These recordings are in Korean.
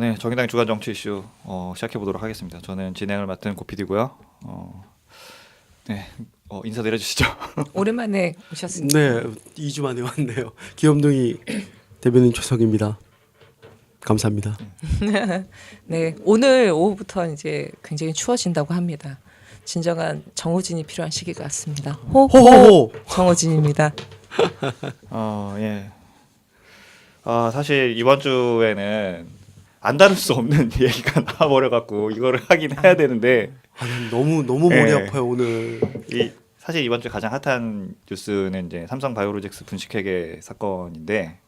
네, 정의당 주간 정치 이슈 시작해 보도록 하겠습니다. 저는 진행을 맡은 고PD고요. 네, 인사드려 주시죠. 오랜만에 오셨습니다. 네, 2주 만에 왔네요. 귀염둥이 대변인 조석입니다. 감사합니다. 네, 오늘 오후부터 이제 굉장히 추워진다고 합니다. 진정한 정호진이 필요한 시기가 왔습니다. 호호호. 정호진입니다. 예. 사실 이번 주에는 안 다룰 수 없는 얘기가 나와버려갖고 이거를 하긴 해야 되는데 너무 머리 네. 아파요 오늘. 사실 이번 주 가장 핫한 뉴스는 이제 삼성 바이오로직스 분식회계 사건인데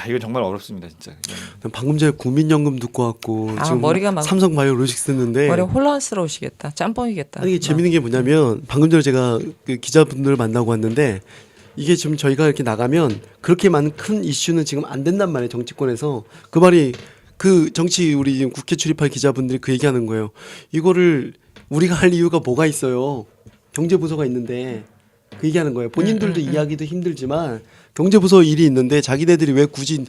이건 정말 어렵습니다 진짜. 방금 전에 국민연금 듣고 왔고 지금 머리가 막 삼성 바이오로직스 듣는데 머리 혼란스러우시겠다. 짬뽕이겠다. 아니 재밌는 게 뭐냐면 방금 전에 제가 그 기자분들을 만나고 왔는데 이게 지금 저희가 이렇게 나가면 그렇게 많은 큰 이슈는 지금 안 된단 말이에요 정치권에서. 그 말이 그 정치 우리 지금 국회 출입할 기자분들이 그 얘기하는 거예요. 이거를 우리가 할 이유가 뭐가 있어요. 경제부서가 있는데 그 얘기하는 거예요. 본인들도 이해하기도 힘들지만 경제부서 일이 있는데 자기네들이 왜 굳이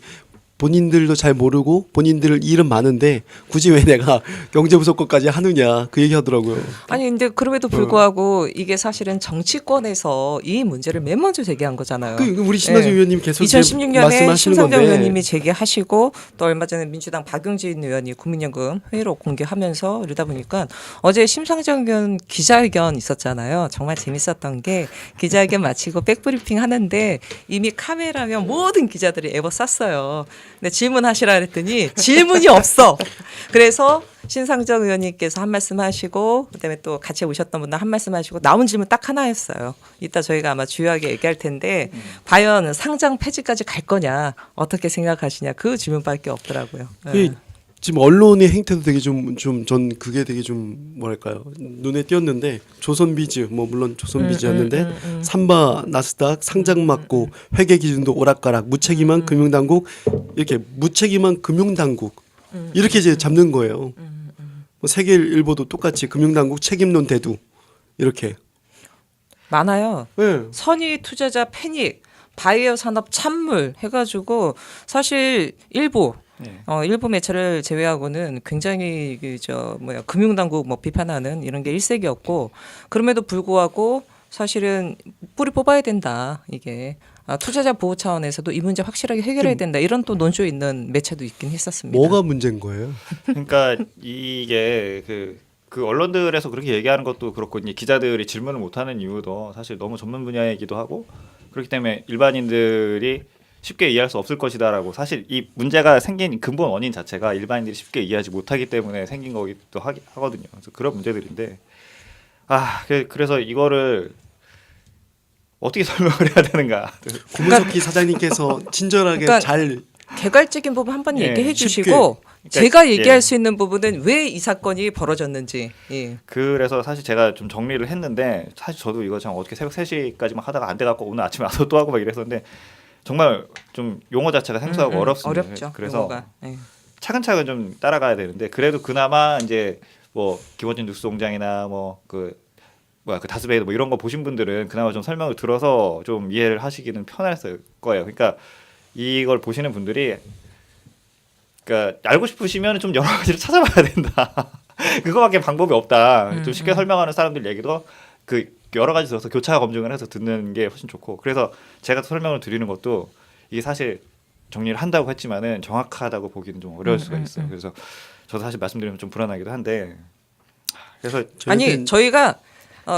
본인들도 잘 모르고 본인들 일은 많은데 굳이 왜 내가 경제부서 것까지 하느냐 그 얘기 하더라고요. 아니 근데 그럼에도 불구하고 이게 사실은 정치권에서 이 문제를 맨 먼저 제기한 거잖아요. 우리 신나주 네. 의원님 계속 2016년에 말씀하시는 심상정 건데 의원님이 제기하시고 또 얼마 전에 민주당 박용진 의원이 국민연금 회의록 공개하면서 이러다 보니까 어제 심상정 의원 기자회견 있었잖아요. 정말 재밌었던 게 기자회견 마치고 백브리핑 하는데 이미 카메라면 모든 기자들이 에워쌌어요. 근데 질문하시라 그랬더니 질문이 없어. 그래서 신상정 의원님께서 한 말씀 하시고 그다음에 또 같이 오셨던 분들 한 말씀 하시고 나온 질문 딱 하나였어요. 이따 저희가 아마 주요하게 얘기할 텐데 과연 상장 폐지까지 갈 거냐 어떻게 생각하시냐 그 질문밖에 없더라고요. 이 지금 언론의 행태도 되게 좀 전 그게 되게 좀 뭐랄까요 눈에 띄었는데 조선비즈 뭐 물론 조선비즈였는데 삼바 나스닥 상장 막고 회계 기준도 오락가락 무책임한 금융당국 이렇게 무책임한 금융당국 이렇게 이제 잡는 거예요. 뭐 세계일보도 똑같이 금융당국 책임론 대두 이렇게 많아요. 네. 선의 투자자 패닉, 바이오 산업 찬물 해가지고 사실 일부 일부 매체를 제외하고는 굉장히 금융당국 뭐 비판하는 이런 게 일색이었고 그럼에도 불구하고 사실은 뿌리 뽑아야 된다 이게 투자자 보호 차원에서도 이 문제 확실하게 해결해야 된다 이런 또 논조 있는 매체도 있긴 했었습니다. 뭐가 문제인 거예요? 그러니까 이게 그 언론들에서 그렇게 얘기하는 것도 그렇고 이제 기자들이 질문을 못하는 이유도 사실 너무 전문 분야이기도 하고 그렇기 때문에 일반인들이 쉽게 이해할 수 없을 것이다라고 사실 이 문제가 생긴 근본 원인 자체가 일반인들이 쉽게 이해하지 못하기 때문에 생긴 거기도 하거든요. 그래서 그런 문제들인데 그래서 이거를 어떻게 설명을 해야 되는가? 고문석희 사장님께서 친절하게 그러니까 잘 개괄적인 부분 한번 예, 얘기해 쉽게. 주시고 그러니까, 제가 얘기할 예. 수 있는 부분은 왜 이 사건이 벌어졌는지. 예. 그래서 사실 제가 좀 정리를 했는데 사실 저도 이거 참 어떻게 새벽 3시까지만 하다가 안 돼갖고 오늘 아침에 와서 또 하고 막 이랬었는데 정말 좀 용어 자체가 생소하고 어렵습니다. 어렵죠. 그래서 용어가. 예. 차근차근 좀 따라가야 되는데 그래도 그나마 이제 뭐 기본적인 뉴스공장이나 그 다스베이더 뭐 이런 거 보신 분들은 그나마 좀 설명을 들어서 좀 이해를 하시기는 편했을 거예요. 그러니까 이걸 보시는 분들이 그러니까 알고 싶으시면 좀 여러 가지를 찾아봐야 된다. 그거밖에 방법이 없다. 좀 쉽게 설명하는 사람들 얘기도 그 여러 가지 들어서 교차 검증을 해서 듣는 게 훨씬 좋고 그래서 제가 설명을 드리는 것도 이게 사실 정리를 한다고 했지만은 정확하다고 보기는 좀 어려울 수가 있어요. 그래서 저도 사실 말씀드리면 좀 불안하기도 한데 그래서 아니 저희가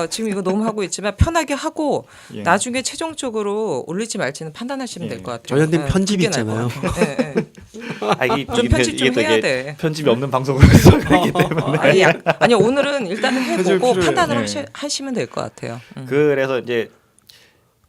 지금 이거 너무 하고 있지만 편하게 하고 예. 나중에 최종적으로 올릴지 말지는 판단하시면 될 것 같아요. 저희한테는 편집이 그게 나을 것 있잖아요. 같아요. 예, 예. 좀 편집 좀 해야 돼. 편집이 없는 방송으로 해서 그렇기 때문에 아니 오늘은 일단은 해보고 필요해요. 판단을 네. 하시면 될 것 같아요. 그래서 이제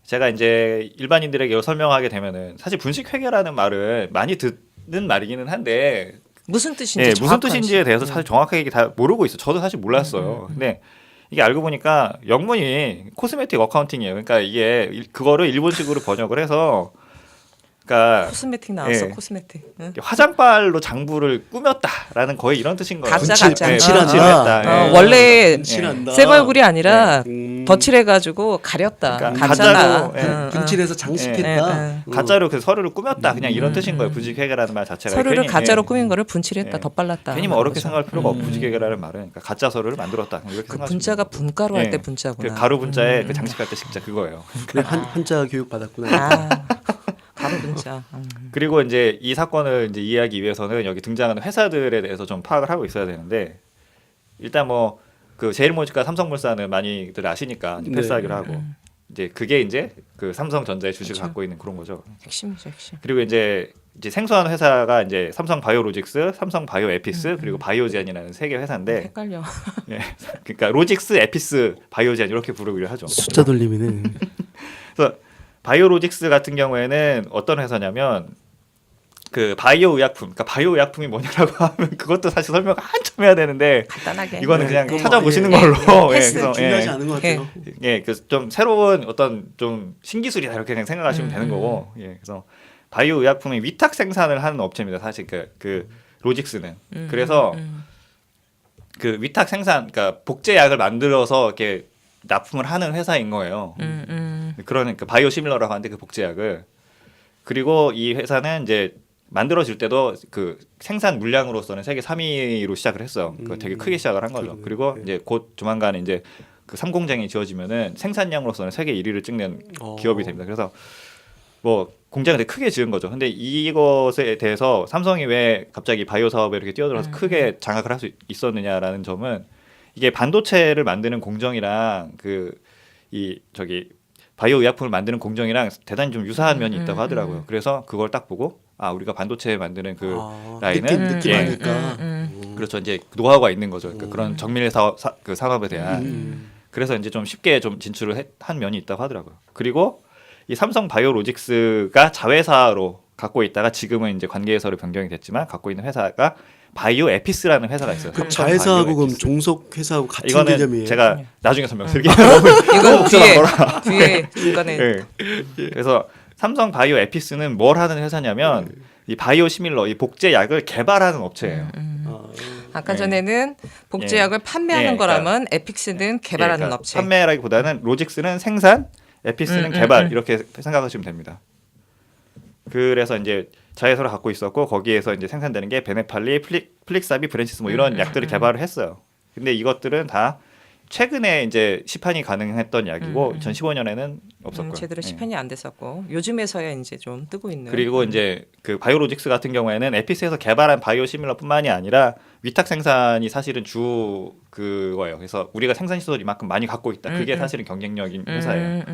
제가 이제 일반인들에게 이걸 설명하게 되면은 사실 분식회계라는 말을 많이 듣는 말이기는 한데 무슨 뜻인지 무슨 정확한 뜻인지에 대해서 사실 정확하게 다 모르고 있어요. 저도 사실 몰랐어요. 근데 이게 알고 보니까 영문이 코스메틱 어카운팅이에요. 그러니까 이게 그거를 일본식으로 번역을 해서 그러니까 코스메틱 나왔어. 예. 코스메틱. 응? 화장빨로 장부를 꾸몄다라는 거의 이런 뜻인 거예요. 가짜, 분칠, 가짜. 분칠한다. 분칠했다. 예. 원래 분칠한다. 새 얼굴이 아니라 음. 덧칠해가지고 가렸다. 그러니까 가짜다. 가짜로, 예. 분칠해서 장식했다. 가짜로 그 서류를 꾸몄다. 그냥 이런 뜻인 거예요. 분식회계라는 말 자체가. 서류를 괜히, 가짜로 예. 꾸민 거를 분칠했다. 예. 덧발랐다. 괜히 뭐 어렵게 거죠. 생각할 필요가 없고 분식회계라는 말은 그러니까 가짜 서류를 만들었다. 이렇게 그 생각하시면 분자가 돼요. 분가로 할 예. 때 분자구나. 그 가루 분자에 그 장식할 때 식자 그거예요. 그래 한자 교육 받았구나. 아, 가루 분자. 그리고 이제 이 사건을 이제 이해하기 위해서는 여기 등장하는 회사들에 대해서 좀 파악을 하고 있어야 되는데 일단 뭐 그 제일모직과 삼성물산은 많이들 아시니까 네. 패스하기로 하고 이제 그게 이제 그 삼성전자의 주식을 그렇죠. 갖고 있는 그런 거죠. 핵심이죠, 핵심. 그리고 이제 생소한 회사가 이제 삼성 바이오로직스, 삼성 바이오 에피스 그리고 바이오젠이라는 세 개 회사인데 헷갈려. 예. 그러니까 로직스, 에피스, 바이오젠 이렇게 부르기로 하죠. 숫자 돌림이네. 그래서 바이오로직스 같은 경우에는 어떤 회사냐면 그 바이오 의약품, 그러니까 바이오 의약품이 뭐냐라고 하면 그것도 사실 설명 한참 해야 되는데 간단하게. 이거는 그냥 그건 찾아보시는 뭐, 걸로 예, 패스. 그래서 중요하지 않은 것 같아요. 그 좀 새로운 어떤 좀 신기술이다 이렇게 그냥 생각하시면 되는 거고 예, 그래서 바이오 의약품의 위탁 생산을 하는 업체입니다. 사실 그 로직스는 그래서 그 위탁 생산, 그러니까 복제약을 만들어서 이렇게 납품을 하는 회사인 거예요. 그러니까 바이오 시밀러라고 하는데 그 복제약을 그리고 이 회사는 이제 만들어질 때도 그 생산 물량으로서는 세계 3위로 시작을 했어요. 그 되게 크게 시작을 한 거죠. 그러네. 그리고 네. 이제 곧 조만간에 이제 그 삼공장이 지어지면은 생산량으로서는 세계 1위를 찍는 기업이 됩니다. 그래서 뭐 공장을 되게 크게 지은 거죠. 근데 이것에 대해서 삼성이 왜 갑자기 바이오 사업에 이렇게 뛰어들어서 크게 장악을 할 수 있었느냐라는 점은 이게 반도체를 만드는 공정이랑 이 바이오 의약품을 만드는 공정이랑 대단히 좀 유사한 면이 있다고 하더라고요. 그래서 그걸 딱 보고 아 우리가 반도체 만드는 그 라인은 느낌 예, 하니까. 그렇죠. 이제 노하우가 있는 거죠. 그러니까 그런 정밀 그 산업에 대한 그래서 이제 좀 쉽게 좀 진출을 한 면이 있다고 하더라고요. 그리고 이 삼성 바이오로직스가 자회사로 갖고 있다가 지금은 이제 관계회사로 변경이 됐지만 갖고 있는 회사가 바이오 에피스라는 회사가 있어요. 그 삼성 자회사하고 바이오 그럼 에피스. 종속 회사하고 같은 이거는 개념이에요. 제가 나중에 설명드릴게요. 이건 뒤에 중간에 예. 그래서 삼성 바이오 에피스는 뭘 하는 회사냐면 이 바이오 시밀러 이 복제약을 개발하는 업체예요. 아까 예. 전에는 복제약을 판매하는 예, 거라면 에픽스는 개발하는 그러니까 업체. 판매라기보다는 로직스는 생산, 에피스는 개발 이렇게 생각하시면 됩니다. 그래서 이제 자회사를 갖고 있었고 거기에서 이제 생산되는 게 베네팔리, 플릭사비, 브랜치스 뭐 이런 약들을 개발을 했어요. 근데 이것들은 다 최근에 이제 시판이 가능했던 약이고 2015년에는 없었고요. 제대로 예. 시판이 안 됐었고 요즘에서야 이제 좀 뜨고 있는. 그리고 이제 그 바이오로직스 같은 경우에는 에피스에서 개발한 바이오 시밀러뿐만이 아니라 위탁 생산이 사실은 주 그거예요. 그래서 우리가 생산 시설 이만큼 많이 갖고 있다. 그게 사실은 경쟁력인 회사예요.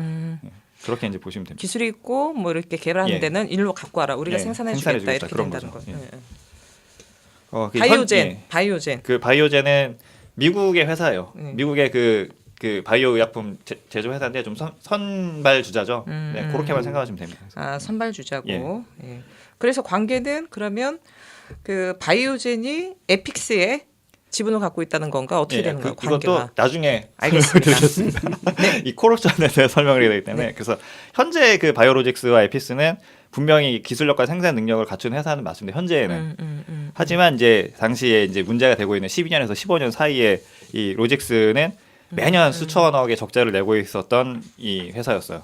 그렇게 이제 보시면 됩니다. 기술이 있고 뭐 이렇게 개발하는 예. 데는 일로 갖고 와라. 우리가 예, 생산해 생산해 주겠다 주겠다. 이렇게 그런 된다는 거죠. 거죠. 예. 예. 그 바이오젠, 예. 바이오젠. 그 바이오젠은 미국의 회사예요. 네. 미국의 그 바이오 의약품 제조 회사인데 좀 선발 주자죠. 네, 그렇게만 생각하시면 됩니다. 아 선발 주자고. 예. 예. 그래서 관계는 그러면 그 바이오젠이 에픽스에 지분을 갖고 있다는 건가 어떻게 되는 거예요? 이것도 관계가. 나중에 알겠습니다. 이 콜옵션에 대해 설명을 해야 되기 때문에 그래서 현재 그 바이오로직스와 에피스는 분명히 기술력과 생산 능력을 갖춘 회사는 맞습니다. 현재에는. 하지만 이제 당시에 이제 문제가 되고 있는 12년에서 15년 사이에 이 로직스는 매년 수천억의 적자를 내고 있었던 이 회사였어요.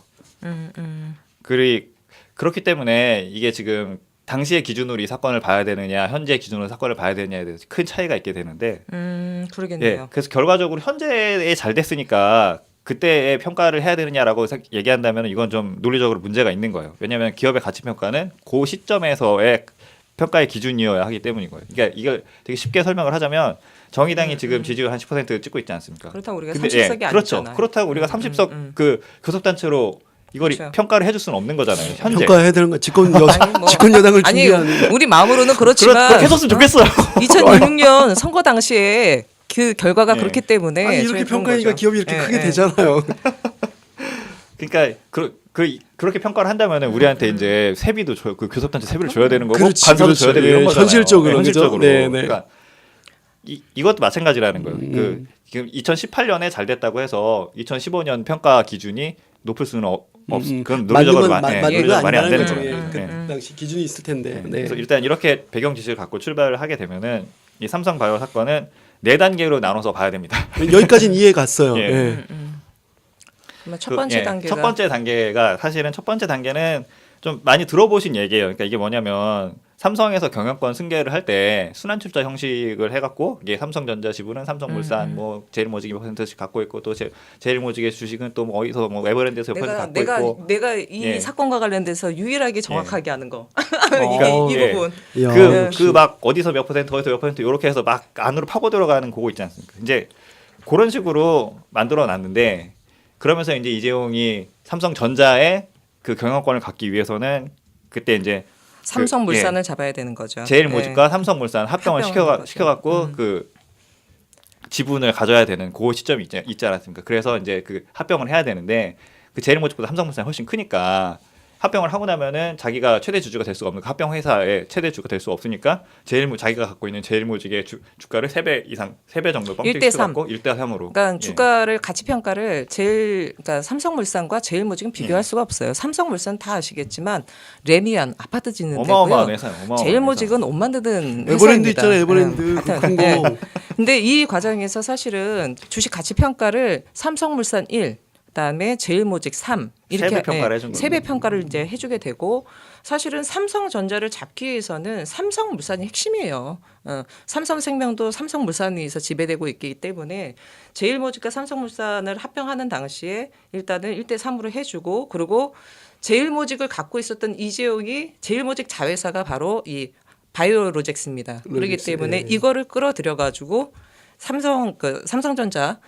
그렇기 때문에 이게 지금 당시의 기준으로 이 사건을 봐야 되느냐, 현재 기준으로 사건을 봐야 되느냐에 대해서 큰 차이가 있게 되는데, 그러겠네요. 예, 그래서 결과적으로 현재에 잘 됐으니까 그때의 평가를 해야 되느냐라고 얘기한다면 이건 좀 논리적으로 문제가 있는 거예요. 왜냐하면 기업의 가치 평가는 그 시점에서의 평가의 기준이어야 하기 때문인 거예요. 그러니까 이걸 되게 쉽게 설명을 하자면 정의당이 지금 지지율 한 10% 찍고 있지 않습니까? 그렇다고 우리가 근데, 30석이 그렇죠. 아니잖아요. 그렇다고 우리가 30석 그 교섭단체로 이걸 그렇죠. 평가를 해줄 수는 없는 거잖아요. 현재. 평가해야 되는 거 집권 뭐. 집권 여당을 아니 준비하는. 우리 마음으로는 그렇지만 그렇게 했었으면 좋겠어요. 2006년 선거 당시에 그 결과가 예. 그렇기 때문에 아니 이렇게 저희 그런 평가하니까 거죠. 기업이 이렇게 예, 크게 예. 되잖아요. 그러니까 그렇게 평가를 한다면은 우리한테 이제 세비도 그 교섭단체 세비를 줘야 되는 거고 그렇지, 관사도 그렇죠. 줘야 되는 예, 이런 거잖아요. 현실적으로, 네, 그죠? 현실적으로. 네, 네. 그러니까 이것도 마찬가지라는 거예요. 지금 2018년에 잘 됐다고 해서 2015년 평가 기준이 높을 수는 그건 논리적으로 맞는 거 논리적으로 말이 안 아니라는 되는 거죠. 거예요. 예, 그 네. 당시 기준이 있을 텐데. 네. 그래서 일단 이렇게 배경 지식을 갖고 출발을 하게 되면은 이 삼성바이오 사건은 4단계로 나눠서 봐야 됩니다. 여기까지는 이해 갔어요. 예. 예. 그러면 첫 번째 단계가 첫 번째 단계가 사실은 첫 번째 단계는 좀 많이 들어보신 얘기예요. 그러니까 이게 뭐냐면 삼성에서 경영권 승계를 할 때 순환출자 형식을 해갖고 이게 삼성전자 지분은 삼성물산 뭐 제일모직 2%씩 갖고 있고 또 제일모직의 주식은 또 뭐 어디서 뭐 에버랜드에서 5% 갖고 있고 내가 이 예. 사건과 관련돼서 유일하게 정확하게 아는 거 어, 이 예. 부분. 야, 그 막 어디서 몇 퍼센트 어디서 몇 퍼센트 이렇게 해서 막 안으로 파고 들어가는 그거 있지 않습니까? 이제 그런 식으로 만들어 놨는데 그러면서 이제 이재용이 삼성전자의 그 경영권을 갖기 위해서는 그때 이제 삼성물산을 잡아야 되는 거죠. 제일모직과 네. 삼성물산 합병을 합병하는 거죠. 시켜갖고 그 지분을 가져야 되는 그 시점이 있지 않았습니까? 그래서 이제 그 합병을 해야 되는데 그 제일모직보다 삼성물산이 훨씬 크니까 합병을 하고 나면은 자기가 최대 주주가 될 수가 없는 그 합병 회사의 최대 주가 될 수 없으니까 자기가 갖고 있는 제일모직의 주가를 3배 이상 3배 정도 뻥튀기 1대 3. 시켜갖고 1대 3으로 그러니까 주가를 가치 평가를 그러니까 삼성물산과 제일모직은 비교할 수가 없어요. 삼성물산 다 아시겠지만 레미안 아파트 짓는 어마어마한 데고요. 회사예요. 어마어마한 제일모직은 옷 만드는 에버랜드 회사입니다. 있잖아요. 에버랜드 네. 그 하여튼, 큰 거. 근데 이 과정에서 사실은 주식 가치 평가를 삼성물산 1, 그다음에 제일모직 3 이렇게 세배 평가를 해준 세배 겁니다. 평가를 이제 해주게 되고 사실은 삼성전자를 잡기 위해서는 삼성물산이 핵심이에요. 삼성생명도 삼성물산에서 지배되고 있기 때문에 제일모직과 삼성물산을 합병하는 당시에 일단은 1대 3으로 해주고 그리고 제일모직을 갖고 있었던 이재용이 제일모직 자회사가 바로 이 바이오로젝스입니다. 그렇기 로젝스, 때문에 예. 이거를 끌어들여 가지고 삼성전자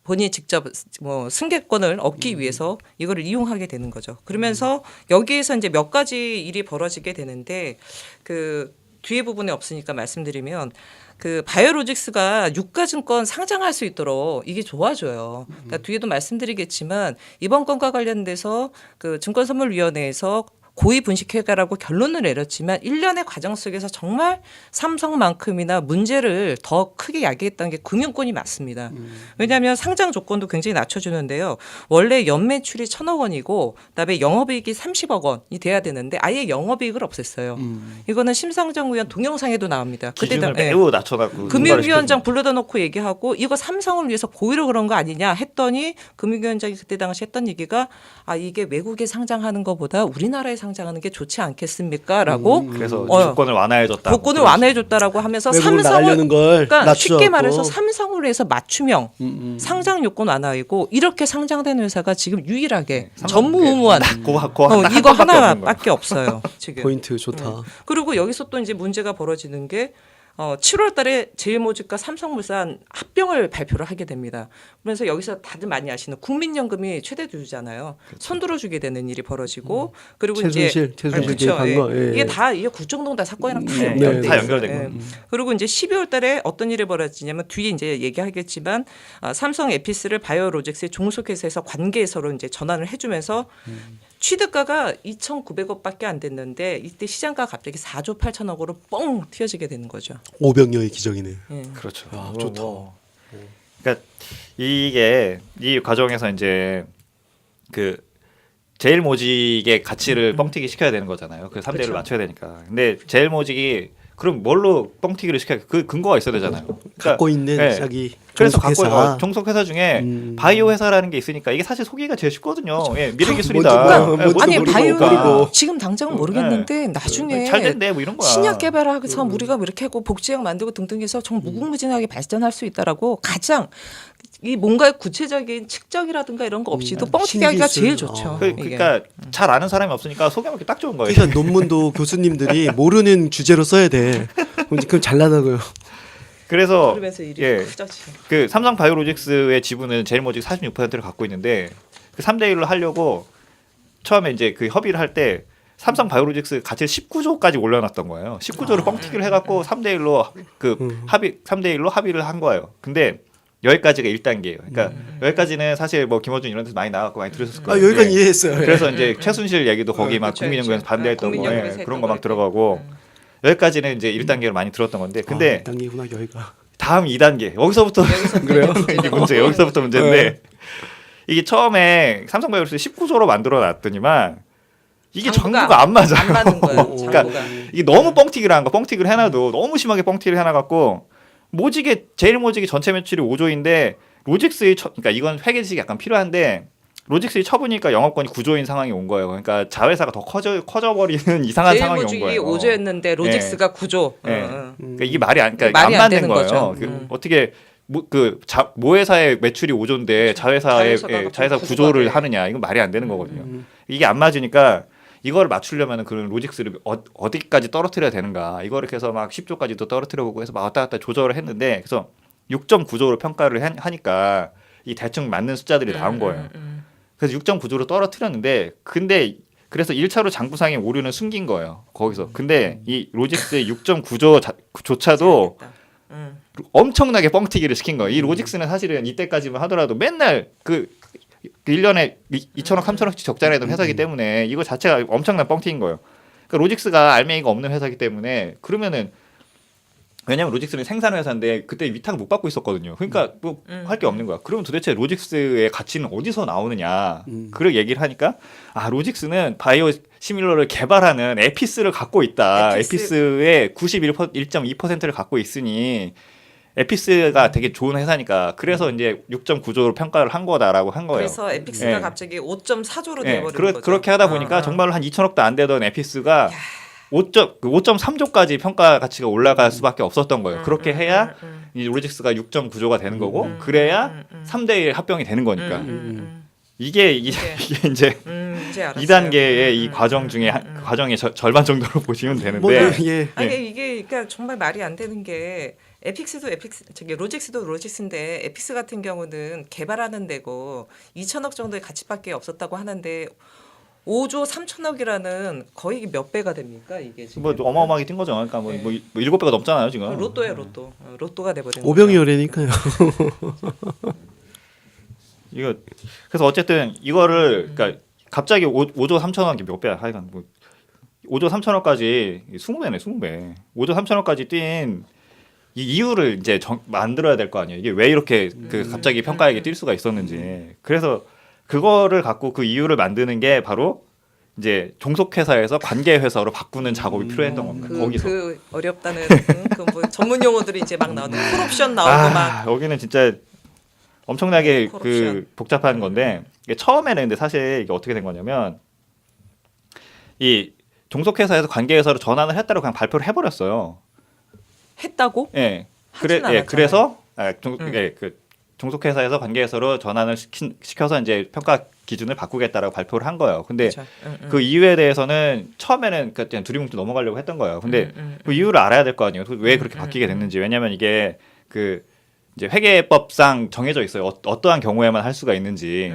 본인이 직접 뭐 승계권을 얻기 위해서 이거를 이용하게 되는 거죠. 그러면서 여기에서 이제 몇 가지 일이 벌어지게 되는데 그 뒤에 부분에 없으니까 말씀드리면 그 바이오로직스가 유가증권 상장할 수 있도록 이게 도와줘요. 그러니까 뒤에도 말씀드리겠지만 이번 건과 관련돼서 그 증권선물위원회에서 고의 분식회계라고 결론을 내렸지만 1년의 과정 속에서 정말 삼성만큼이나 문제를 더 크게 야기했던 게 금융권이 맞습니다. 왜냐하면 상장 조건도 굉장히 낮춰주는데요. 원래 연매출이 1,000억 원이고 그다음에 영업이익이 30억 원이 돼야 되는데 아예 영업이익을 없앴어요. 이거는 심상정 의원 동영상에도 나옵니다. 기준을 예. 매우 낮춰갖고 금융위원장 불러다 놓고 얘기하고 이거 삼성을 위해서 고의로 그런 거 아니냐 했더니 금융위원장이 그때 당시 했던 얘기가 이게 외국에 상장하는 것보다 우리나라에 상장하는 게 좋지 않겠습니까?라고 그래서 어. 조건을 완화해줬다. 조건을 완화해줬다라고 하면서 외국으로 삼성을 나가려는 걸 그러니까 낮추어갖고. 쉽게 말해서 삼성을 위해서 맞춤형 상장 요건 완화이고 이렇게 상장된 회사가 지금 유일하게 전무후무한 이거 하나밖에 없어요. 지금. 포인트 좋다. 그리고 여기서 또 이제 문제가 벌어지는 게 7월 달에 제일모직과 삼성물산 합병을 발표를 하게 됩니다. 그래서 여기서 다들 많이 아시는 국민연금이 최대 주주잖아요. 손들어주게 되는 일이 벌어지고 그리고 최순실 그쵸, 개입한 예. 거. 예. 이게 다 이게 국정농단 사건이랑 다 네, 연결돼 다 있어요. 연결된 예. 거예요. 그리고 이제 12월 달에 어떤 일이 벌어지냐면 뒤에 이제 얘기하겠지만 삼성 에피스를 바이오로젝스의 종속회사에서 관계에서로 이제 전환을 해주면서 취득가가 2,900억밖에 안 됐는데 이때 시장가 갑자기 4조 8천억으로 뻥 튀어지게 되는 거죠. 오병여의 기적이네. 예. 그렇죠. 아, 좋다. 그러니까 이게 이 과정에서 이제 그 제일모직의 가치를 뻥튀기 시켜야 되는 거잖아요. 그 3대 1을 그렇죠. 맞춰야 되니까. 근데 제일모직이 그럼 뭘로 뻥튀기를 시켜야 그 근거가 있어야 되잖아요. 그러니까 갖고 있는 네. 자기 그래서 갖고 종속회사. 종속회사 중에 바이오 회사라는 게 있으니까 이게 사실 소개가 제일 쉽거든요. 예, 미래기술이다. 뭔지 예, 뭔지 아니 모르고 바이오 모르고. 지금 당장은 모르겠는데 나중에 잘 됐네 뭐 이런 거야. 신약 개발해서 우리가 이렇게 하고 복제약 만들고 등등해서 정말 무궁무진하게 발전할 수 있다라고 가장 이 뭔가 구체적인 측정이라든가 이런 거 없이도 뻥튀기하기가 신기술. 제일 좋죠. 이게. 그러니까 잘 아는 사람이 없으니까 소개하기 딱 좋은 거예요. 그러니까 논문도 교수님들이 모르는 주제로 써야 돼. 그럼 잘 나가고요. 그래서 그러면서 일이 예, 크죠 지금. 그 삼성 바이오로직스의 지분은 제일모직 46%를 갖고 있는데 그 3대 1로 하려고 처음에 이제 그 협의를 할 때 삼성 바이오로직스 가치를 19조까지 올려놨던 거예요. 19조를 뻥튀기를 해갖고 3대 1로 그 3대 1로 합의를 한 거예요. 근데 여기까지가 1단계예요. 그러니까 여기까지는 사실 뭐 김어준 이런 데서 많이 나왔고 많이 들으셨을 거예요. 여기까지 이해했어요. 그래서 이제 최순실 얘기도 거기 막 그쵸, 국민연구에서 그쵸. 반대했던 거 국민연구에서 그런 거 했던 막 거 들어가고 여기까지는 이제 1단계를 많이 들었던 건데 근데 2단계구나 여기가. 다음 2단계 여기서부터 그래요? 이게 문제 여기서부터 문제인데 이게 처음에 삼성바이오로스 19조로 만들어 놨더니만 이게 장부가 정부가 안 맞아요. 안 맞는 거예요. 그러니까 장부가. 이게 너무 뻥튀기를 한 거. 뻥튀기를 해놔도 너무 심하게 뻥튀기를 해놔갖고 제일 모지게 전체 매출이 5조인데 로직스의 그러니까 이건 회계지식이 약간 필요한데 로직스의 처분이니까 영업권이 9조인 상황이 온 거예요. 그러니까 자회사가 더 커져버리는 이상한 제일 상황이 온 모직이 거예요. 5조였는데 로직스가 9조. 네. 응. 그러니까 이게 말이 그러니까 말이 안 안 맞는 되는 거예요. 거죠. 어떻게 모회사의 매출이 5조인데 자회사의 자회사가 자회사 구조가 9조를 돼. 하느냐 이건 말이 안 되는 거거든요. 이게 안 맞으니까 이거를 맞추려면 그런 로직스를 어디까지 떨어뜨려야 되는가 이거를 해서 막 10조까지도 떨어뜨려 보고 해서 막 왔다 갔다 조절을 했는데 그래서 6.9조로 평가를 하니까 이 대충 맞는 숫자들이 나온 거예요. 그래서 6.9조로 떨어뜨렸는데 근데 그래서 1차로 장부상의 오류는 숨긴 거예요. 거기서. 근데 이 로직스의 6.9조조차도 응. 엄청나게 뻥튀기를 시킨 거예요. 이 로직스는 사실은 이때까지만 하더라도 맨날 그 1년에 2천억, 3천억씩 적자 내던 회사이기 때문에 이거 자체가 엄청난 뻥튀기인 거예요. 그러니까 로직스가 알맹이가 없는 회사이기 때문에 그러면은 왜냐면 로직스는 생산 회사인데 그때 위탁을 못 받고 있었거든요. 그러니까 뭐 할 게 없는 거야. 그러면 도대체 로직스의 가치는 어디서 나오느냐? 그렇게 얘기를 하니까 로직스는 바이오 시밀러를 개발하는 에피스를 갖고 있다. 에피스의 1.2%를 갖고 있으니 에피스가 되게 좋은 회사니까 그래서 이제 6.9조로 평가를 한 거다라고 한 거예요. 그래서 에픽스가 예. 갑자기 5.4조로 예, 돼버린 거죠. 그렇게 하다 보니까 정말로 한 2천억도 안 되던 에피스가 5.3조까지 평가 가치가 올라갈 수밖에 없었던 거예요. 그렇게 해야 이 로직스가 6.9조가 되는 거고 그래야 3대1 합병이 되는 거니까. 이게 이제 이제 알았어요. 2단계의 이 과정 중에 과정의 절반 정도로 보시면 되는데 뭐, 예. 아니 이게 그러니까 정말 말이 안 되는 게 로직스도 로직스인데 에픽스 같은 경우는 개발하는 데고 2천억 정도의 가치밖에 없었다고 하는데 5조 3천억이라는 거의 몇 배가 됩니까 이게 지금? 뭐 어마어마하게 뛴 거죠. 그러니까 뭐 7배가 넘잖아요 지금. 로또예요 로또. 로또가 돼버린 거죠. 오병이어래니까요. 이거 그래서 어쨌든 이거를 그러니까 갑자기 5조 3천억이 몇 배야? 하여간 뭐 5조 3천억까지 20배네 20배. 5조 3천억까지 뛴 이 이유를 이제 만들어야 될 거 아니에요. 이게 왜 이렇게 그 갑자기 평가액이 뛸 수가 있었는지. 그래서 그거를 갖고 그 이유를 만드는 게 바로 이제 종속회사에서 관계회사로 바꾸는 작업이 필요했던 겁니다. 거기서. 그 어렵다는 그 뭐 전문 용어들이 이제 막 나오는 콜옵션 나오고 막 여기는 진짜 엄청나게 콜옵션. 그 복잡한 건데 이게 처음에는 근데 사실 이게 어떻게 된 거냐면 이 종속회사에서 관계회사로 전환을 했다고 그냥 발표를 해버렸어요. 했다고? 예. 하진 않았잖아요. 그래서 그 종속회사에서 관계회사로 전환을 시켜서 이제 평가 기준을 바꾸겠다라고 발표를 한 거예요. 근데 그렇죠. 그 이유에 대해서는 처음에는 그냥 두리뭉실 넘어가려고 했던 거예요. 근데 그 이유를 알아야 될 거 아니에요. 왜 그렇게 바뀌게 됐는지. 왜냐하면 이게 그 이제 회계법상 정해져 있어요. 어떠한 경우에만 할 수가 있는지.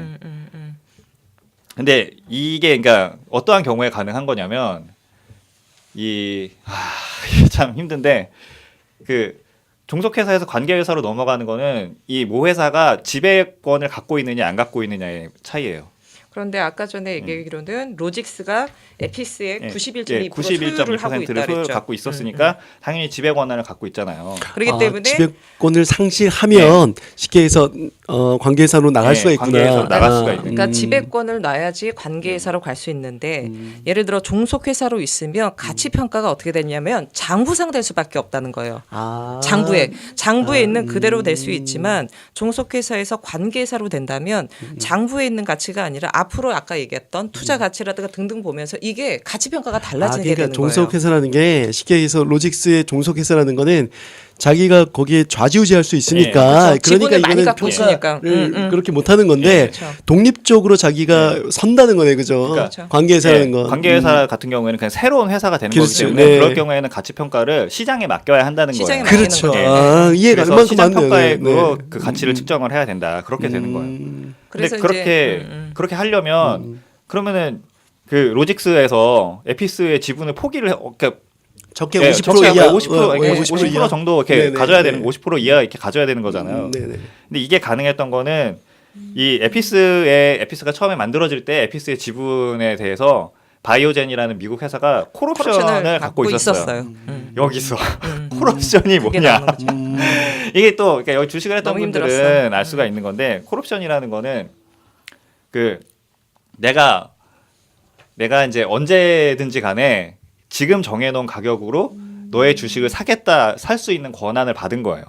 근데 이게 그러니까 어떠한 경우에 가능한 거냐면 이게 참 힘든데 그 종속회사에서 관계회사로 넘어가는 거는 이 모회사가 지배권을 갖고 있느냐 안 갖고 있느냐의 차이예요. 그런데 아까 전에 얘기하기로는 로직스가 에피스의 예, 91.2% 소유를 하고 있다 91.2%를 그랬죠. 갖고 있었으니까 당연히 지배 권한을 갖고 있잖아요. 그렇기 때문에 지배권을 상실하면 쉽게 해서 관계회사로 나갈 네, 수가 있구나. 관계회사로 나갈 수가 있는. 그러니까 지배권을 놔야지 관계회사로 갈 수 있는데 예를 들어 종속회사로 있으면 가치 평가가 어떻게 되냐면 장부상 될 수밖에 없다는 거예요. 장부에 있는 그대로 될 수 있지만 종속회사에서 관계회사로 된다면 장부에 있는 가치가 아니라 앞으로 아까 얘기했던 투자 가치라든가 등등 보면서 이게 가치 평가가 달라지게 그러니까 되는 거예요. 종속회사라는 게 쉽게 해서 로직스의 종속회사라는 거는 자기가 거기에 좌지우지할 수 있으니까 그렇죠. 지분을 그러니까 많이 이거는 갖고 있으니까. 평가를 그렇게 못하는 건데 그렇죠. 독립적으로 자기가 선다는 거네, 그죠? 그러니까 관계회사라는 건. 관계회사 같은 경우에는 그냥 새로운 회사가 되는 거기 그렇죠. 때문에 네. 그럴 경우에는 가치 평가를 시장에 맡겨야 한다는 시장에 거예요. 맡기는 그렇죠. 거예요. 이해가 그래서 얼마큼 시장 맞네요. 평가액으로 네. 그 가치를 측정을 해야 된다. 그렇게 되는 거예요. 근데 그래서 그렇게 그렇게 하려면 그러면은 그 로직스에서 에피스의 지분을 포기를 그러니까 적게 예, 50% 적게 이하, 50% 정도 이렇게 네네, 가져야 네. 되는 50% 이하 이렇게 가져야 되는 거잖아요. 네네. 근데 이게 가능했던 거는 이 에피스가 처음에 만들어질 때 에피스의 지분에 대해서 바이오젠이라는 미국 회사가 콜옵션을 갖고 있었어요. 여기서 콜옵션이 그게 뭐냐? 나오는 거죠. 이게 또 그러니까 여기 주식을 했던 너무 분들은 힘들었어. 알 수가 있는 건데 콜옵션이라는 거는 그 내가 이제 언제든지 간에 지금 정해놓은 가격으로 너의 주식을 사겠다 살 수 있는 권한을 받은 거예요.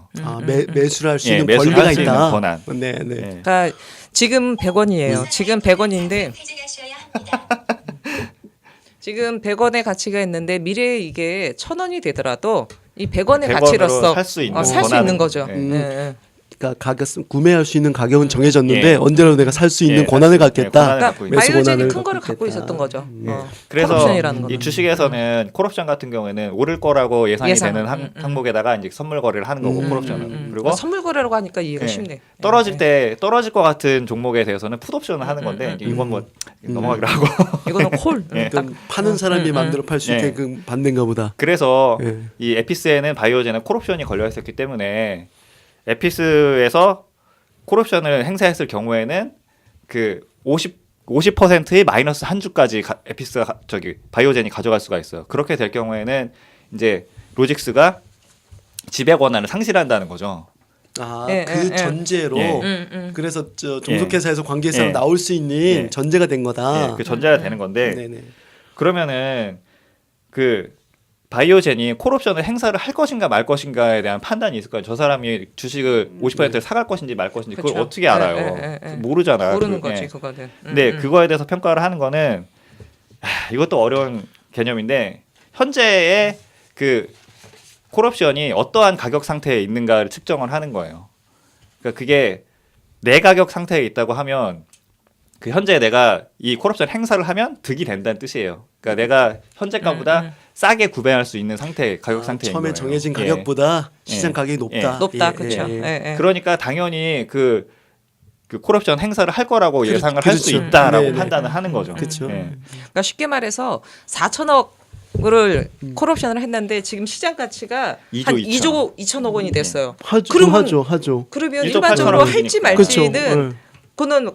매수를 할 수 예, 있는 매수를 권리가 할수 있는 있다. 권한. 네, 네. 예. 그러니까 지금 100원이에요. 지금 100원인데 퇴직하셔야 합니다. 지금 100원의 가치가 있는데 미래에 이게 1000원이 되더라도 이 100원의 100원으로 가치로서 살 수 있는 살 수 권한은- 있는 거죠. 예. 예, 예. 그러니까 구매할 수 있는 가격은 정해졌는데 예. 언제라도 내가 살 수 있는 예, 권한을 예, 갖겠다. 권한을 그러니까 갖고 있는 매수 바이오젠이 권한을 큰 거를 갖고 갖고 있겠다. 있었던 거죠. 그래서 콜옵션이라는 거는. 이 주식에서는 콜옵션 같은 경우에는 오를 거라고 예상이 예상. 되는 항목에다가 이제 선물 거래를 하는 거고 콜옵션은 그리고 선물 거래라고 하니까 이해가 예, 쉽네. 떨어질 예. 때 떨어질 것 같은 종목에 대해서는 풋옵션을 하는 건데 이제 이건 뭐 넘어가기로 하고 이거는 콜. 예. 딱 어떤 파는 사람이 마음대로 팔 수 예. 있게끔 받는가 보다. 그래서 예. 이 에피스에는 바이오젠에 콜옵션이 걸려 있었기 때문에 에피스에서 콜옵션을 행사했을 경우에는 그 50%의 마이너스 한 주까지 에피스가 바이오젠이 가져갈 수가 있어요. 그렇게 될 경우에는 이제 로직스가 지배 권한을 상실한다는 거죠. 아, 예, 그 예, 전제로 예. 그래서 저 종속회사에서 관계사로 예. 나올 수 있는 예. 전제가 된 거다. 예, 그 전제가 되는 건데 네네. 그러면은 그 바이오젠이 콜옵션을 행사를 할 것인가 말 것인가에 대한 판단이 있을 거예요. 저 사람이 주식을 50%를 사갈 것인지 말 것인지 그걸 그쵸. 어떻게 알아요? 모르잖아요. 모르는 그, 거지 예. 그거는. 근데 그거에 대해서 평가를 하는 거는 이것도 어려운 개념인데 현재의 그 콜옵션이 어떠한 가격 상태에 있는가를 측정을 하는 거예요. 그러니까 그게 내 가격 상태에 있다고 하면 그 현재 내가 이 콜옵션 행사를 하면 득이 된다는 뜻이에요. 그러니까 내가 현재가보다 싸게 구매할 수 있는 상태 가격 상태인 처음에 거예요. 정해진 예. 가격보다 시장 예. 가격이 높다. 높다, 예, 그렇죠. 예, 예. 예, 예. 그러니까 당연히 그 콜옵션 행사를 할 거라고 예상을 할 수 그렇죠. 있다라고 네네. 판단을 하는 거죠. 그렇죠. 예. 그러니까 쉽게 말해서 4천억을 콜옵션을 했는데 지금 시장 가치가 2조 한 2천. 2조 2천억 원이 됐어요. 하죠, 그러면- 하죠. 그러면 1조 일반적으로 8천억이니까. 할지 그렇죠. 말지는 예. 그거는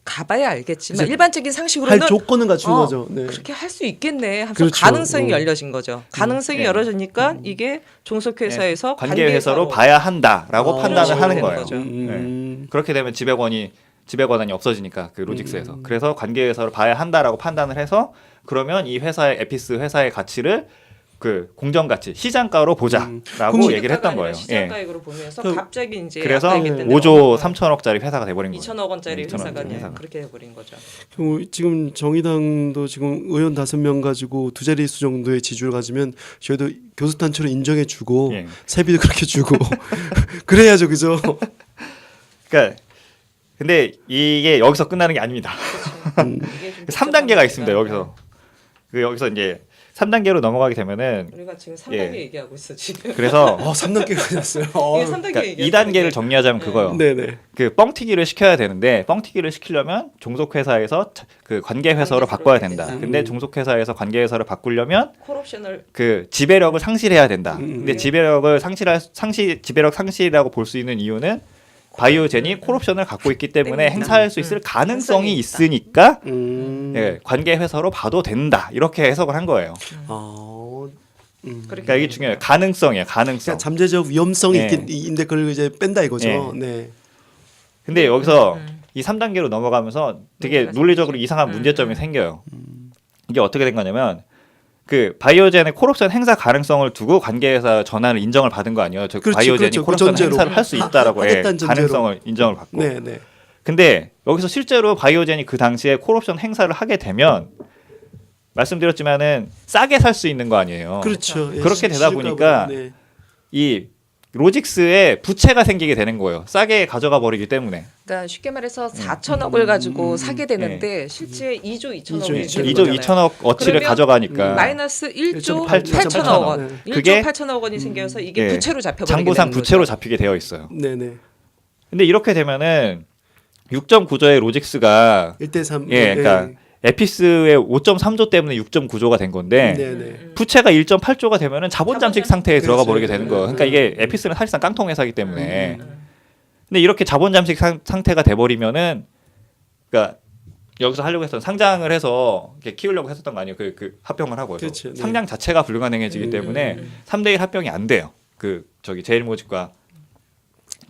가봐야 알겠지만 그래서 일반적인 할 상식으로는 조건은 갖춘 거죠. 네. 그렇게 할 수 있겠네 하면서 그렇죠. 가능성이 열려진 거죠. 가능성이 예. 열어지니까 이게 종속회사에서 관계회사로 봐야 한다라고 아, 판단을 그렇죠. 하는 되는 거예요. 거죠. 네. 그렇게 되면 지배 권한이 없어지니까 그 로직스에서 그래서 관계회사로 봐야 한다라고 판단을 해서 그러면 이 회사의 에피스 회사의 가치를 그 공정 가치 시장가로 보자라고 얘기를 했던 거예요. 예. 시장가액으로 보면서 그- 갑자기 이제 그래서 아까 얘기했던 대로 5조 3천억짜리 회사가 돼버린 거예요. 2천억 원짜리 2천억 회사가 원짜리 그냥 회사가. 그렇게 해버린 거죠. 지금 정의당도 지금 의원 5명 가지고 두 자릿수 정도의 지지를 가지면 저희도 교수 단체로 인정해주고 예. 세비도 그렇게 주고 그래야죠, 그죠? 그러니까 근데 이게 여기서 끝나는 게 아닙니다. 이게 좀 3단계가 있습니다. 복잡하니까. 여기서 여기서 이제 3단계로 넘어가게 되면은 우리가 지금 3단계 예. 얘기하고 있어 지금. 그래서 3단계가 됐어요. 이게 3단계 그러니까 얘기하는 2단계를 정리하자면 그거요. 네네. 그 뻥튀기를 시켜야 되는데 뻥튀기를 시키려면 종속회사에서 그 관계회사로 관계회사로 바꿔야 해야 된다. 된다. 근데 종속회사에서 관계회사를 바꾸려면 콜옵션을 그 지배력을 상실해야 된다. 근데 지배력 상실이라고 볼 수 있는 이유는 바이오젠이 콜옵션을 갖고 있기 때문에 때문이다. 행사할 수 있을 가능성이 가능성이 있다. 있으니까 음. 예, 관계회사로 봐도 된다. 이렇게 해석을 한 거예요. 그렇게 그러니까 이게 중요해요. 가능성이에요. 가능성. 그러니까 잠재적 위험성이 네. 있는데 그걸 이제 뺀다 이거죠. 네. 네. 근데 여기서 이 3단계로 넘어가면서 되게 문제가 논리적으로 이상한 문제점이 생겨요. 이게 어떻게 된 거냐면 그 바이오젠의 콜옵션 행사 가능성을 두고 관계회사 전환을 인정을 받은 거 아니에요. 저 그렇죠, 바이오젠이 그렇죠. 그 콜옵션 전제로. 행사를 할 수 있다라고 하겠다는 전제로. 가능성을 인정을 받고. 네, 네. 근데 여기서 실제로 바이오젠이 그 당시에 콜옵션 행사를 하게 되면 말씀드렸지만은 싸게 살 수 있는 거 아니에요. 그렇죠. 예, 그렇게 되다 시가보다, 보니까 네. 이 로직스에 부채가 생기게 되는 거예요. 싸게 가져가 버리기 때문에. 그러니까 쉽게 말해서 4천억을 가지고 사게 되는데 실제 2조 2천억이 2조 2천억 어치를 그러면 가져가니까 마이너스 1조 8천억 8천억 원. 네. 1조 그게 8천억 원이 생겨서 이게 예, 부채로 잡혀버리게 장부상 되는 부채로 거죠. 잡히게 되어 있어요. 네, 네. 근데 이렇게 되면은 6.9조의 로직스가 1대3. 예, 그러니까 에피스의 5.3조 때문에 6.9조가 된 건데 네, 네. 부채가 1.8조가 되면은 자본 잠식 상태에 들어가 그렇죠. 버리게 되는 거예요. 그러니까 이게 에피스는 사실상 깡통 회사이기 때문에. 근데 이렇게 자본 잠식 상태가 돼 버리면은 그러니까 여기서 하려고 했던 상장을 해서 이렇게 키우려고 했었던 거 아니에요. 그 합병을 하고 해서 그렇죠. 네. 상장 자체가 불가능해지기 때문에 3대1 합병이 안 돼요. 그 저기 제일모직과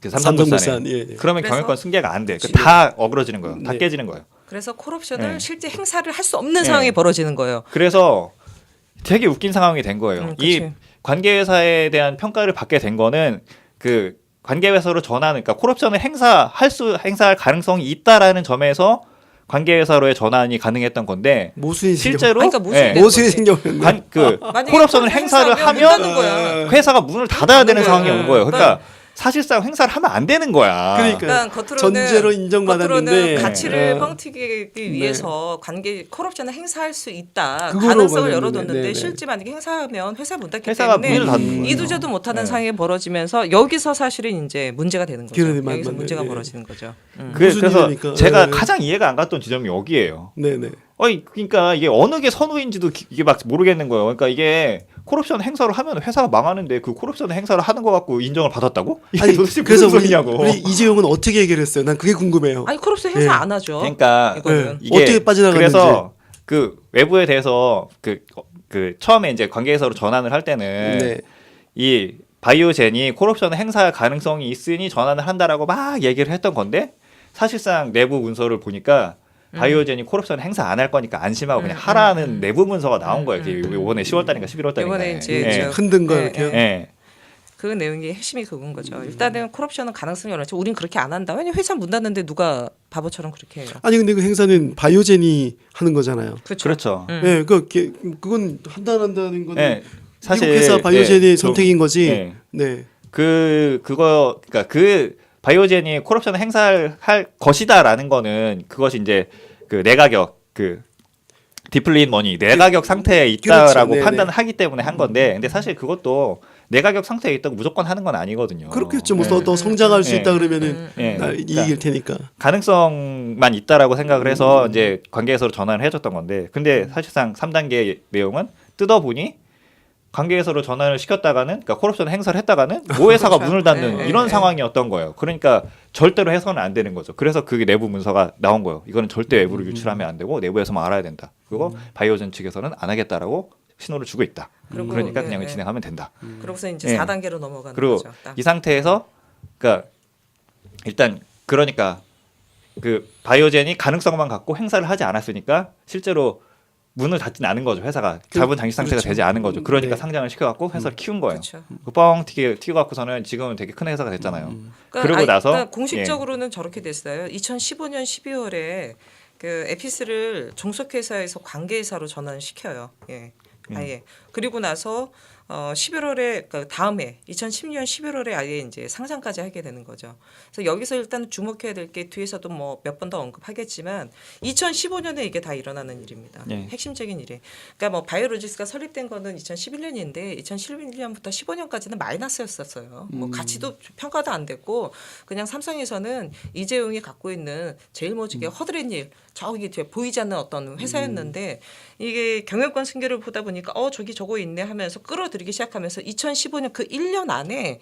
그 삼성물산에. 삼성물산, 예, 예. 그러면 그래서 경영권 승계가 안 돼. 다 어그러지는 거예요. 다 네. 깨지는 거예요. 그래서 콜옵션을 네. 실제 행사를 할 수 없는 네. 상황이 벌어지는 거예요. 그래서 되게 웃긴 상황이 된 거예요. 이 그치. 관계회사에 대한 평가를 받게 된 거는 그 관계회사로 전환을, 그러니까 콜옵션을 행사할 가능성이 있다라는 점에서 관계회사로의 전환이 가능했던 건데 모순이 실제로 아니, 그러니까 모순이 예, 되는 모순이 거지. 생겨버렸네. 만약에 콜옵션을 행사를 행사하면 문 하면 닫는 거야. 회사가 문을 닫아야 되는 닫는 상황이 거야. 온 거예요. 그러니까 사실상 행사를 하면 안 되는 거야. 그러니까 겉으로는 전제로 인정받았는데 겉으로는 가치를 네. 뻥튀기기 위해서 관계 콜옵션을 행사할 수 있다 그거로 가능성을 받았는데, 열어뒀는데 네네. 실제 만약에 행사하면 회사 문 닫기 회사가 때문에 문을 닫는 거예요. 이두저도 못하는 네. 상황이 벌어지면서 여기서 사실은 이제 문제가 되는 거죠. 그러네, 여기서 맞네, 문제가 네. 벌어지는 거죠. 무슨 그래서 일이니까. 제가 네. 가장 이해가 안 갔던 지점이 여기예요. 네네. 그러니까 이게 어느 게 선우인지도 이게 막 모르겠는 거예요. 그러니까 이게 콜옵션 행사를 하면 회사가 망하는데 그 콜옵션 행사를 하는 거 갖고 인정을 받았다고? 이게 아니 도대체 그래서 무슨 소리냐고. 우리 이재용은 어떻게 해결했어요? 난 그게 궁금해요. 아니 콜옵션 행사 예. 안 하죠. 그러니까 이거는. 이게 어떻게 빠져나갔는지. 그래서 그 외부에 대해서 그 처음에 이제 관계회사로 전환을 할 때는 네. 이 바이오젠이 콜옵션을 행사할 가능성이 있으니 전환을 한다라고 막 얘기를 했던 건데 사실상 내부 문서를 보니까 바이오젠이 콜옵션 행사 안 할 거니까 안심하고 그냥 하라는 내부 문서가 나온 거예요. 이번에 10월달인가 11월달인가. 이번에 이제 저- 흔든 거 예, 이렇게. 예. 예. 그 내용이 핵심이 그건 거죠. 일단은 콜옵션은 가능성이 얼마죠. 우린 그렇게 안 한다. 왜냐면 회사 문 닫는데 누가 바보처럼 그렇게 해요. 아니 근데 그 행사는 바이오젠이 하는 거잖아요. 그렇죠. 예, 그건 한다는 건 예. 사실 미국 회사 바이오젠의 예, 선택인 거지. 예. 네. 그러니까 그 바이오젠이 콜옵션을 행사할 것이다라는 거는 그것이 이제 그 내가격 그 디플린 머니 내가격 상태에 있다라고 그렇죠. 네네. 판단을 하기 때문에 한 건데 근데 사실 그것도 내가격 상태에 있다고 무조건 하는 건 아니거든요. 그렇겠죠. 뭐 예. 더 성장할 수 예. 있다 그러면은 예. 나 그러니까 이익일 테니까. 가능성만 있다라고 생각을 해서 이제 관계에서로 전환을 해줬던 건데 근데 사실상 3단계 내용은 뜯어보니 관계에서로 전환을 시켰다가는 그러니까 콜옵션 행사를 했다가는 모회사가 그렇죠. 문을 닫는 예, 이런 예. 상황이었던 거예요. 그러니까 절대로 해서는 안 되는 거죠. 그래서 그게 내부 문서가 나온 거예요. 이거는 절대 외부로 유출하면 안 되고 내부에서만 알아야 된다. 그리고 바이오젠 측에서는 안 하겠다라고 신호를 주고 있다. 그리고, 그러니까 예, 그냥 예. 진행하면 된다. 그러고서 이제 예. 4단계로 넘어가는 그리고 거죠. 딱. 이 상태에서 그러니까 일단 그러니까 그 바이오젠이 가능성만 갖고 행사를 하지 않았으니까 실제로 문을 닫지는 않은 거죠. 회사가 자본 장식 상태가 그렇죠. 되지 않은 거죠. 그러니까 네. 상장을 시켜갖고 회사를 키운 거예요. 그렇죠. 뻥 튀겨갖고서는 지금은 되게 큰 회사가 됐잖아요. 그러고 나서 그러니까 공식적으로는 저렇게 됐어요. 2015년 12월에 그 에피스를 종속회사에서 관계회사로 전환을 시켜요. 예. 아예. 그리고 나서 11월에 그 다음해 2010년 11월에 아예 이제 상장까지 하게 되는 거죠. 그래서 여기서 일단 주목해야 될 게 뒤에서도 뭐 몇 번 더 언급하겠지만 2015년에 이게 다 일어나는 일입니다. 네. 핵심적인 일이. 그러니까 뭐 바이오로직스가 설립된 거는 2011년인데 2011년부터 15년까지는 마이너스였었어요. 뭐 가치도 평가도 안 됐고 그냥 삼성에서는 이재용이 갖고 있는 제일 모직의 허드렛 일 저기 뒤에 보이지 않는 어떤 회사였는데 이게 경영권 승계를 보다 보니까 저기 저거 있네 하면서 끌어들이기 시작하면서 2015년 그 1년 안에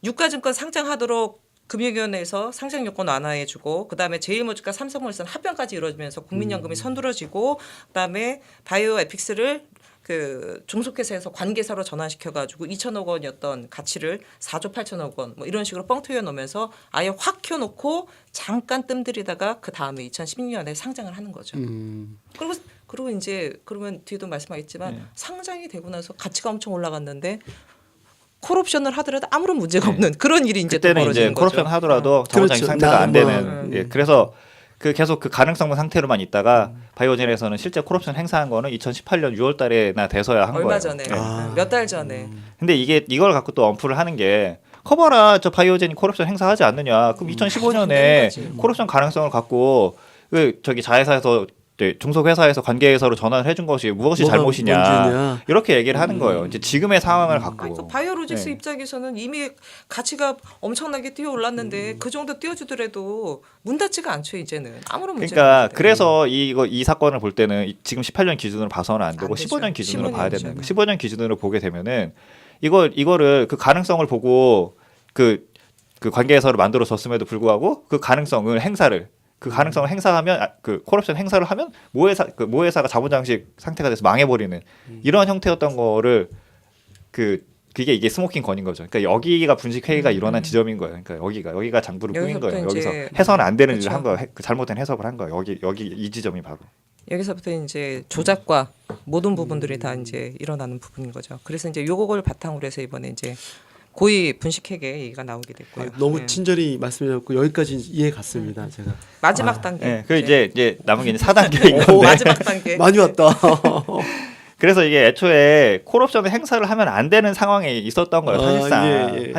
유가증권 상장하도록 금융위원회에서 상장 요건 완화해주고 그다음에 제일모직과 삼성물산 합병까지 이루어지면서 국민연금이 선두러지고 그다음에 바이오 에픽스를 그 종속회사에서 관계사로 전환시켜가지고 2천억 원이었던 가치를 4조 8천억 원 뭐 이런 식으로 뻥 튀겨놓으면서 아예 확 켜놓고 잠깐 뜸들이다가 그 다음에 2016년에 상장을 하는 거죠. 그리고 이제 그러면 뒤에도 말씀하겠지만 상장이 되고 나서 가치가 엄청 올라갔는데 콜옵션을 하더라도 아무런 문제가 없는 그런 일이 이제 또 그때는 이제 벌어지는 거죠. 콜옵션 하더라도 자본 장식 그렇죠. 상태가 안 뭐, 되는. 예, 그래서 그 계속 그 가능성 상태로만 있다가 바이오젠에서는 실제 콜옵션 행사한 거는 2018년 6월달에나 돼서야 한 얼마 거예요. 전에 예. 몇 달 전에 근데 이걸 갖고 또 언프를 하는 게 커버라 저 바이오젠이 콜옵션 행사하지 않느냐. 그럼 2015년에 콜옵션 가능성을 갖고 그 저기 자회사에서 중소회사에서 관계회사로 전환을 해준 것이 무엇이 뭐가 잘못이냐 문제냐. 이렇게 얘기를 하는 거예요. 이제 지금의 상황을 갖고. 그러니까 바이오로직스 네. 입장에서는 이미 가치가 엄청나게 뛰어 올랐는데 그 정도 띄워주더라도 문 닫지가 않죠 이제는 아무런 문제가 그러니까 없기 때문에. 그래서 이 사건을 볼 때는 지금 18년 기준으로 봐서는 안 되고 안 되죠. 15년 기준으로 15년 봐야 되는 거예요. 기준. 15년 기준으로 보게 되면은 이거를 그 가능성을 보고 그 관계에서를 만들어 줬음에도 불구하고 그 가능성을 행사하면 그 콜옵션 행사를 하면 모회사가 자본 장식 상태가 돼서 망해버리는 이런 형태였던 거를 그 그게 이게 스모킹 건인 거죠. 그러니까 여기가 분식 회의가 일어난 지점인 거예요. 그러니까 여기가 장부를 꾸민 여기서부터 거예요. 이제 여기서 해서는 안 되는 일을 그렇죠. 한 거예요. 그 잘못된 해석을 한 거예요. 여기 이 지점이 바로. 여기서부터 이제 조작과 모든 부분들이 다 이제 일어나는 부분인 거죠. 그래서 이제 요걸 바탕으로 해서 이번에 이제 고의 분식회계 얘기가 나오게 됐고요. 너무 예. 친절히 말씀해줬고 여기까지 이해 갔습니다. 제가 마지막 단계. 네, 그 이제 남은 게 이제 4단계인 건데. 마지막 단계. 많이 왔다. 그래서 이게 애초에 콜옵션을 행사를 하면 안 되는 상황에 있었던 거예요. 사실상. 예.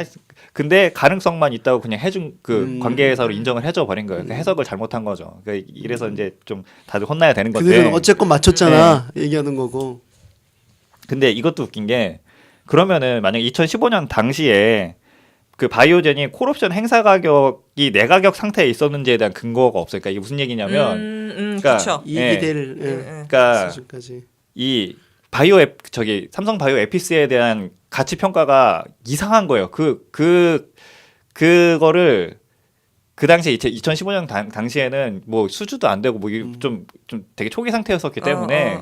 근데 가능성만 있다고 그냥 해준 그 관계에서로 음. 인정을 해줘 버린 거예요. 그러니까 해석을 잘못한 거죠. 그러니까 이래서 이제 좀 다들 혼나야 되는 건데. 그들은 어쨌건 맞췄잖아 얘기하는 거고. 근데 이것도 웃긴 게 그러면은 만약 2015년 당시에 그 바이오젠이 콜옵션 행사 가격이 내 가격 상태에 있었는지에 대한 근거가 없어요. 그러니까 이게 무슨 얘기냐면, 그러니까 그렇죠. 이익이 예. 될 그러니까 수준까지. 이 삼성 바이오 에피스에 대한 가치 평가가 이상한 거예요. 그거를 그 당시에 2015년 당시에는 뭐 수주도 안 되고 뭐 좀 되게 초기 상태였었기 때문에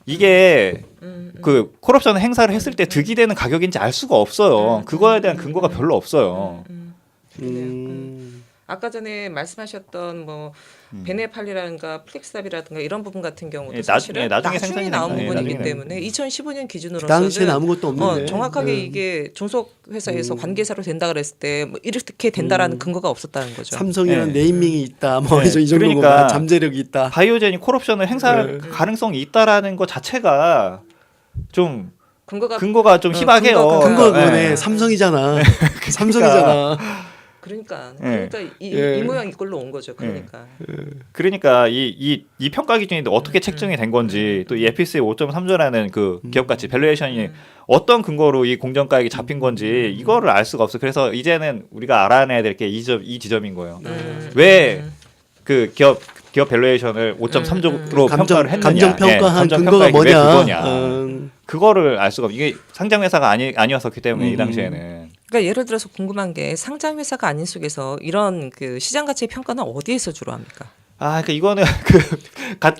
이게 그 콜옵션 행사를 했을 때 득이 되는 가격인지 알 수가 없어요. 그거에 대한 근거가 별로 없어요. 아까 전에 말씀하셨던 뭐 베네팔이라든가 플렉스탑이라든가 이런 부분 같은 경우도 예, 사실은 나중에 나중에 생산이 나온 됩니다. 예, 부분이기 나중에 때문에 2015년 기준으로서는 당시에는 아무것도 없는데. 정확하게 예. 이게 종속 회사에서 관계사로 된다 그랬을 때 뭐 이렇게 된다라는 근거가 없었다는 거죠. 삼성이라는 네. 네이밍이 있다. 뭐 네. 이 정도인 그러니까 거구나. 잠재력이 있다. 바이오젠이 콜옵션을 행사할 가능성이 있다라는 것 자체가 좀 근거가 좀 희박해요. 근거가 네. 그거네. 삼성이잖아. 삼성이잖아. 그러니까 예. 이 모양 이꼴로 온 거죠. 그러니까 그러니까 이 평가 기준이 어떻게 책정이 된 건지 또 이 에피스의 5.3조라는 그 기업 가치 밸류에이션이 어떤 근거로 이 공정가액이 잡힌 건지 이거를 알 수가 없어. 그래서 이제는 우리가 알아내야 될 게 이 지점인 거예요. 왜 그 기업 밸류에이션을 5.3조로 평가를 했느냐? 감정 평가한 감정 근거가 평가액이 왜 뭐냐? 그거냐? 그거를 알 수가 없. 이게 상장 회사가 아니었었기 때문에 이 당시에는. 그러니까 예를 들어서 궁금한 게 상장 회사가 아닌 속에서 이런 그 시장 가치 평가는 어디에서 주로 합니까? 그러니까 이거는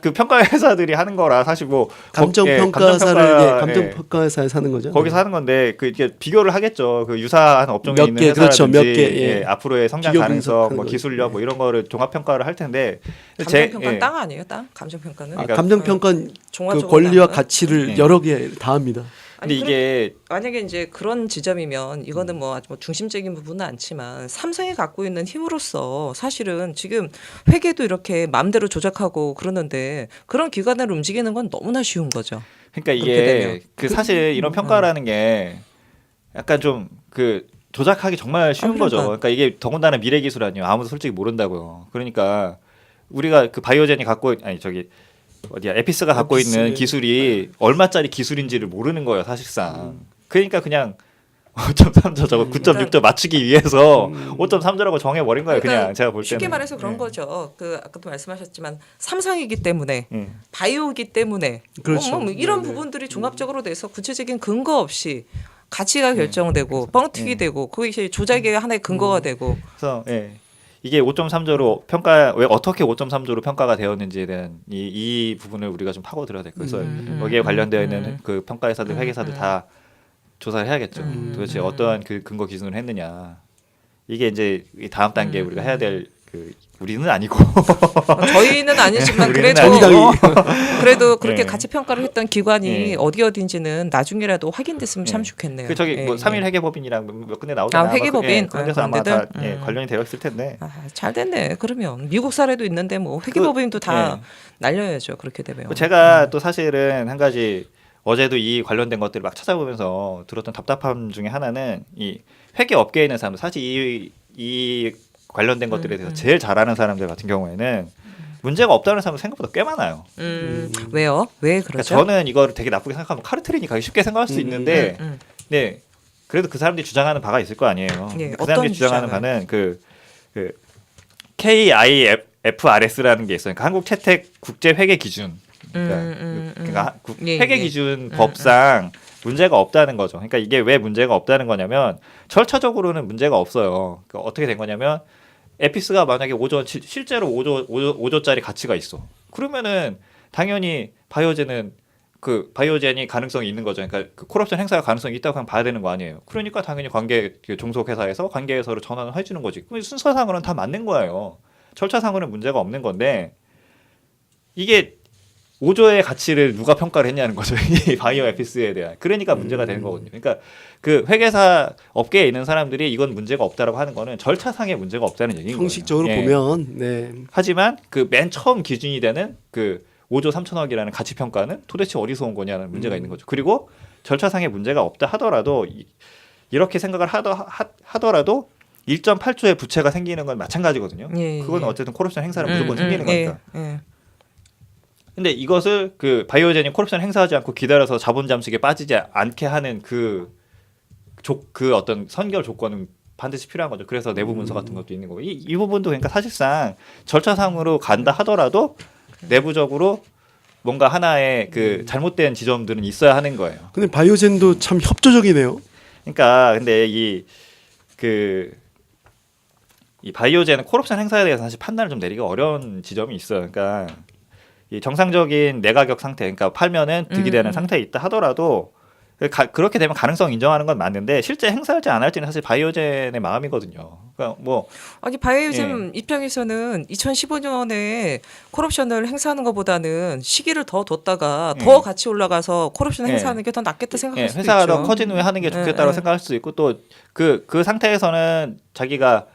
그 평가 회사들이 하는 거라 사실 뭐 감정 평가사를 감정 평가사에 사는 거죠. 거기서 하는 건데 그 이게 비교를 하겠죠. 그 유사한 업종에 몇 있는 개, 그렇죠. 회사라든지 몇 개, 예. 앞으로의 성장 비교 가능성, 분석하는 뭐 거죠. 기술력 뭐 이런 거를 종합 평가를 할 텐데 감정 평가는 땅 아니에요? 땅? 감정 평가는 그러니까 감정 평가는 그 종합적으로 권리와 나누나? 가치를 네. 여러 개 다합니다. 근데 아니, 이게 만약에 이제 그런 지점이면 이거는 뭐 아주 뭐 중심적인 부분은 않지만 삼성이 갖고 있는 힘으로서 사실은 지금 회계도 이렇게 마음대로 조작하고 그러는데 그런 기관을 움직이는 건 너무나 쉬운 거죠. 그러니까 그렇게 되면. 이게 그 사실 이런 평가라는 게 약간 좀 그 조작하기 정말 쉬운 거죠. 그러니까 이게 더군다나 미래 기술 아니에요. 아무도 솔직히 모른다고요. 그러니까 우리가 그 바이오젠이 에피스가 갖고 있는 기술이 얼마짜리 기술인지를 모르는 거예요, 사실상. 그러니까 그냥 5.3조 저거 9.6조 맞추기 위해서 5.3조라고 정해버린 거예요, 그러니까 그냥 제가 볼 때는. 쉽게 말해서 그런 거죠. 그 아까도 말씀하셨지만 삼성이기 때문에 예. 바이오이기 때문에 그렇죠. 뭐 이런 네네. 부분들이 종합적으로 돼서 구체적인 근거 없이 가치가 결정되고 뻥튀기 되고 그것이 조작의 하나의 근거가 되고 그래서 이게 5.3조로 왜 어떻게 5.3조로 평가가 되었는지에 대한 이 부분을 우리가 좀 파고들어야 될 거예요. 그래서 여기에 관련되어 있는 그 평가회사들, 회계사들 다 조사를 해야겠죠. 도대체 어떠한 그 근거 기준을 했느냐. 이게 이제 이 다음 단계에 우리가 해야 될 우리는 아니고 저희는 아니지만 우리는 그래도 아니고. 그래도 그렇게 네. 가치 평가를 했던 기관이 네. 어디인지는 나중에라도 확인됐으면 참 좋겠네요. 그 저기 뭐 예, 3일 예. 회계법인이랑 몇 군데 나오잖아요. 회계법인 그런 데서 아마 그런 다 데들? 관련이 되어 있을 텐데. 잘 됐네. 그러면 미국 사례도 있는데 뭐 회계법인도 다 날려야죠. 그렇게 되면. 제가 또 사실은 한 가지 어제도 이 관련된 것들을 막 찾아보면서 들었던 답답함 중에 하나는 이 회계 업계에 있는 사람들, 사실 이 관련된 것들에 대해서 제일 잘하는 사람들 같은 경우에는 문제가 없다는 사람은 생각보다 꽤 많아요. 왜요? 왜 그러니까 그러죠? 저는 이거를 되게 나쁘게 생각하면 카르텔이니 가기 쉽게 생각할 수 있는데, 네, 그래도 그 사람들이 주장하는 바가 있을 거 아니에요. 예, 그 사람들이 어떤 주장하는 주장을? 바는 그 KIFRS라는 게 있어요. 그러니까 한국 채택 국제 회계 기준. 그러니까 예, 회계 예. 기준 법상 문제가 없다는 거죠. 그러니까 이게 왜 문제가 없다는 거냐면 절차적으로는 문제가 없어요. 그러니까 어떻게 된 거냐면 에피스가 만약에 실제로 5조짜리 가치가 있어. 그러면은 당연히 바이오젠은 그 바이오젠이 가능성이 있는 거죠. 그러니까 그 콜옵션 행사가 가능성이 있다고 그냥 봐야 되는 거 아니에요. 그러니까 당연히 그 종속 회사에서 관계 회사로 전환을 해주는 거지. 그럼 순서상으로는 다 맞는 거예요. 절차상으로는 문제가 없는 건데 이게 5조의 가치를 누가 평가를 했냐는 거죠. 이 바이오 에피스에 대한. 그러니까 문제가 되는 거거든요. 그러니까 그 회계사 업계에 있는 사람들이 이건 문제가 없다라고 하는 거는 절차상의 문제가 없다는 얘기인 거예요. 형식적으로 예. 보면 네. 하지만 그 맨 처음 기준이 되는 그 5조 3천억이라는 가치 평가는 도대체 어디서 온 거냐는 문제가 있는 거죠. 그리고 절차상의 문제가 없다 하더라도 이렇게 생각을 하더라도 1.8조의 부채가 생기는 건 마찬가지거든요. 예, 그건 예. 어쨌든 콜옵션 행사는 무조건 생기는 거니까. 예. 근데 이것을 그 바이오젠이 콜옵션 행사하지 않고 기다려서 자본 잠식에 빠지지 않게 하는 그 어떤 선결 조건은 반드시 필요한 거죠. 그래서 내부 문서 같은 것도 있는 거고 이 부분도 그러니까 사실상 절차상으로 간다 하더라도 내부적으로 뭔가 하나의 그 잘못된 지점들은 있어야 하는 거예요. 근데 바이오젠도 참 협조적이네요. 그러니까 근데 이 바이오젠은 콜옵션 행사에 대해서 사실 판단을 좀 내리기가 어려운 지점이 있어요. 그러니까 이 정상적인 내가격 상태, 그러니까 팔면은 득이 되는 상태에 있다 하더라도 그렇게 되면 가능성 인정하는 건 맞는데 실제 행사할지 안 할지는 사실 바이오젠의 마음이거든요. 그러니까 뭐 아니 바이오젠 입장에서는 2015년에 콜옵션을 행사하는 것보다는 시기를 더 뒀다가 더 같이 올라가서 콜옵션 행사하는 게 더 낫겠다 생각할 수도 회사가 있죠. 더 커진 후에 하는 게 좋겠다고 생각할 수도 있고 또 그 상태에서는 자기가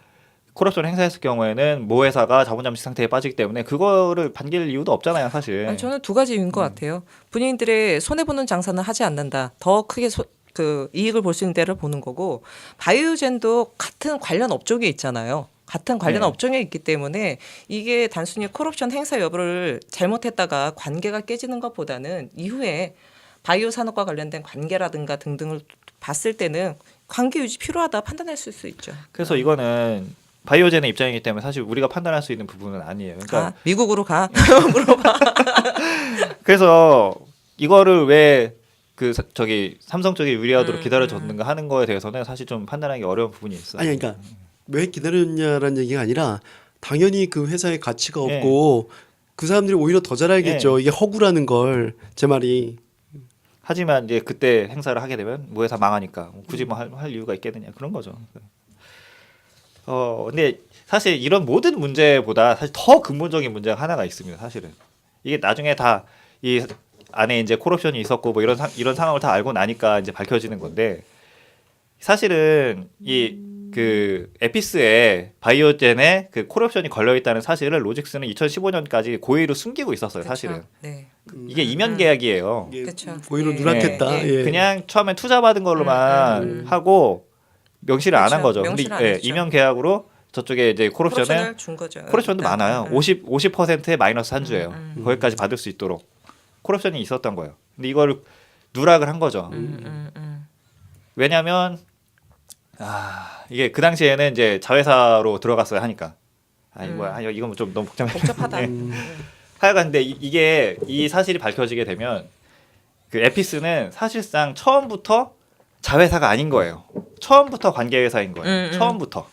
콜옵션 행사했을 경우에는 모 회사가 자본 잠식 상태에 빠지기 때문에 그거를 반길 이유도 없잖아요, 사실. 아니, 저는 두 가지인 것 같아요. 본인들의 손해 보는 장사는 하지 않는다. 더 크게 그 이익을 볼 수 있는 데를 보는 거고 바이오젠도 같은 관련 업종에 있잖아요. 같은 관련 업종에 있기 때문에 이게 단순히 콜옵션 행사 여부를 잘못했다가 관계가 깨지는 것보다는 이후에 바이오 산업과 관련된 관계라든가 등등을 봤을 때는 관계 유지 필요하다 판단할 수 있죠. 그래서 이거는 바이오젠의 입장이기 때문에 사실 우리가 판단할 수 있는 부분은 아니에요. 그러니까 미국으로 가 물어봐. 그래서 이거를 왜 그 저기 삼성 쪽이 유리하도록 기다려줬는가 하는 거에 대해서는 사실 좀 판단하기 어려운 부분이 있어요. 아니 그러니까 왜 기다렸냐라는 얘기가 아니라 당연히 그 회사에 가치가 없고 그 사람들이 오히려 더 잘 알겠죠. 이게 허구라는 걸 제 말이. 하지만 이제 그때 행사를 하게 되면 뭐 회사 망하니까 굳이 뭐 할 이유가 있겠느냐 그런 거죠. 근데 사실 이런 모든 문제보다 사실 더 근본적인 문제가 하나가 있습니다. 사실은 이게 나중에 다 이 안에 이제 콜옵션이 있었고 뭐 이런 상황을 다 알고 나니까 이제 밝혀지는 건데 사실은 이 그 에피스에 바이오젠에 그 콜옵션이 걸려 있다는 사실을 로직스는 2015년까지 고의로 숨기고 있었어요. 사실은 네. 이게 이면 계약이에요. 이게 그쵸. 고의로 누락했다. 예. 그냥 처음에 투자 받은 걸로만 하고 명시를 안 한 거죠. 근데 명시를 안 했죠. 이면 계약으로 저쪽에 이제 콜옵션을 준 거죠. 콜옵션도 일단. 많아요. 50%의 마이너스 한 주예요. 거기까지 받을 수 있도록 콜옵션이 있었던 거예요. 근데 이걸 누락을 한 거죠. 왜냐하면 이게 그 당시에는 이제 자회사로 들어갔어야 하니까 이건 좀 너무 복잡하다. 하여간 근데 이게 이 사실이 밝혀지게 되면 그 에피스는 사실상 처음부터 자회사가 아닌 거예요. 처음부터 관계회사인 거예요. 처음부터.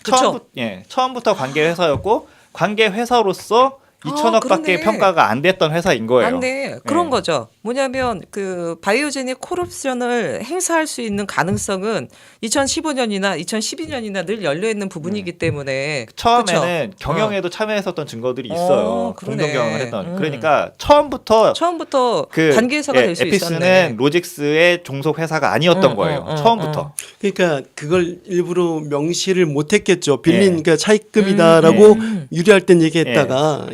그쵸. 처음부터 관계회사였고 관계회사로서 2천억밖에 그러네. 평가가 안 됐던 회사인 거예요. 안 돼. 그런 예. 거죠. 뭐냐면 그 바이오젠이 콜옵션을 행사할 수 있는 가능성은 2015년이나 2012년이나 늘 열려 있는 부분이기 때문에 처음에는 그쵸? 경영에도 참여했었던 증거들이 있어요. 그러네. 공동 경영을 했던. 그러니까 처음부터 처음부터 관계회사가 될 수 에피스는 있었네. 로직스의 종속 회사가 아니었던 거예요. 처음부터. 그러니까 그걸 일부러 명시를 못했겠죠. 빌린 예. 그러니까 차입금이다라고 유리할 땐 얘기했다가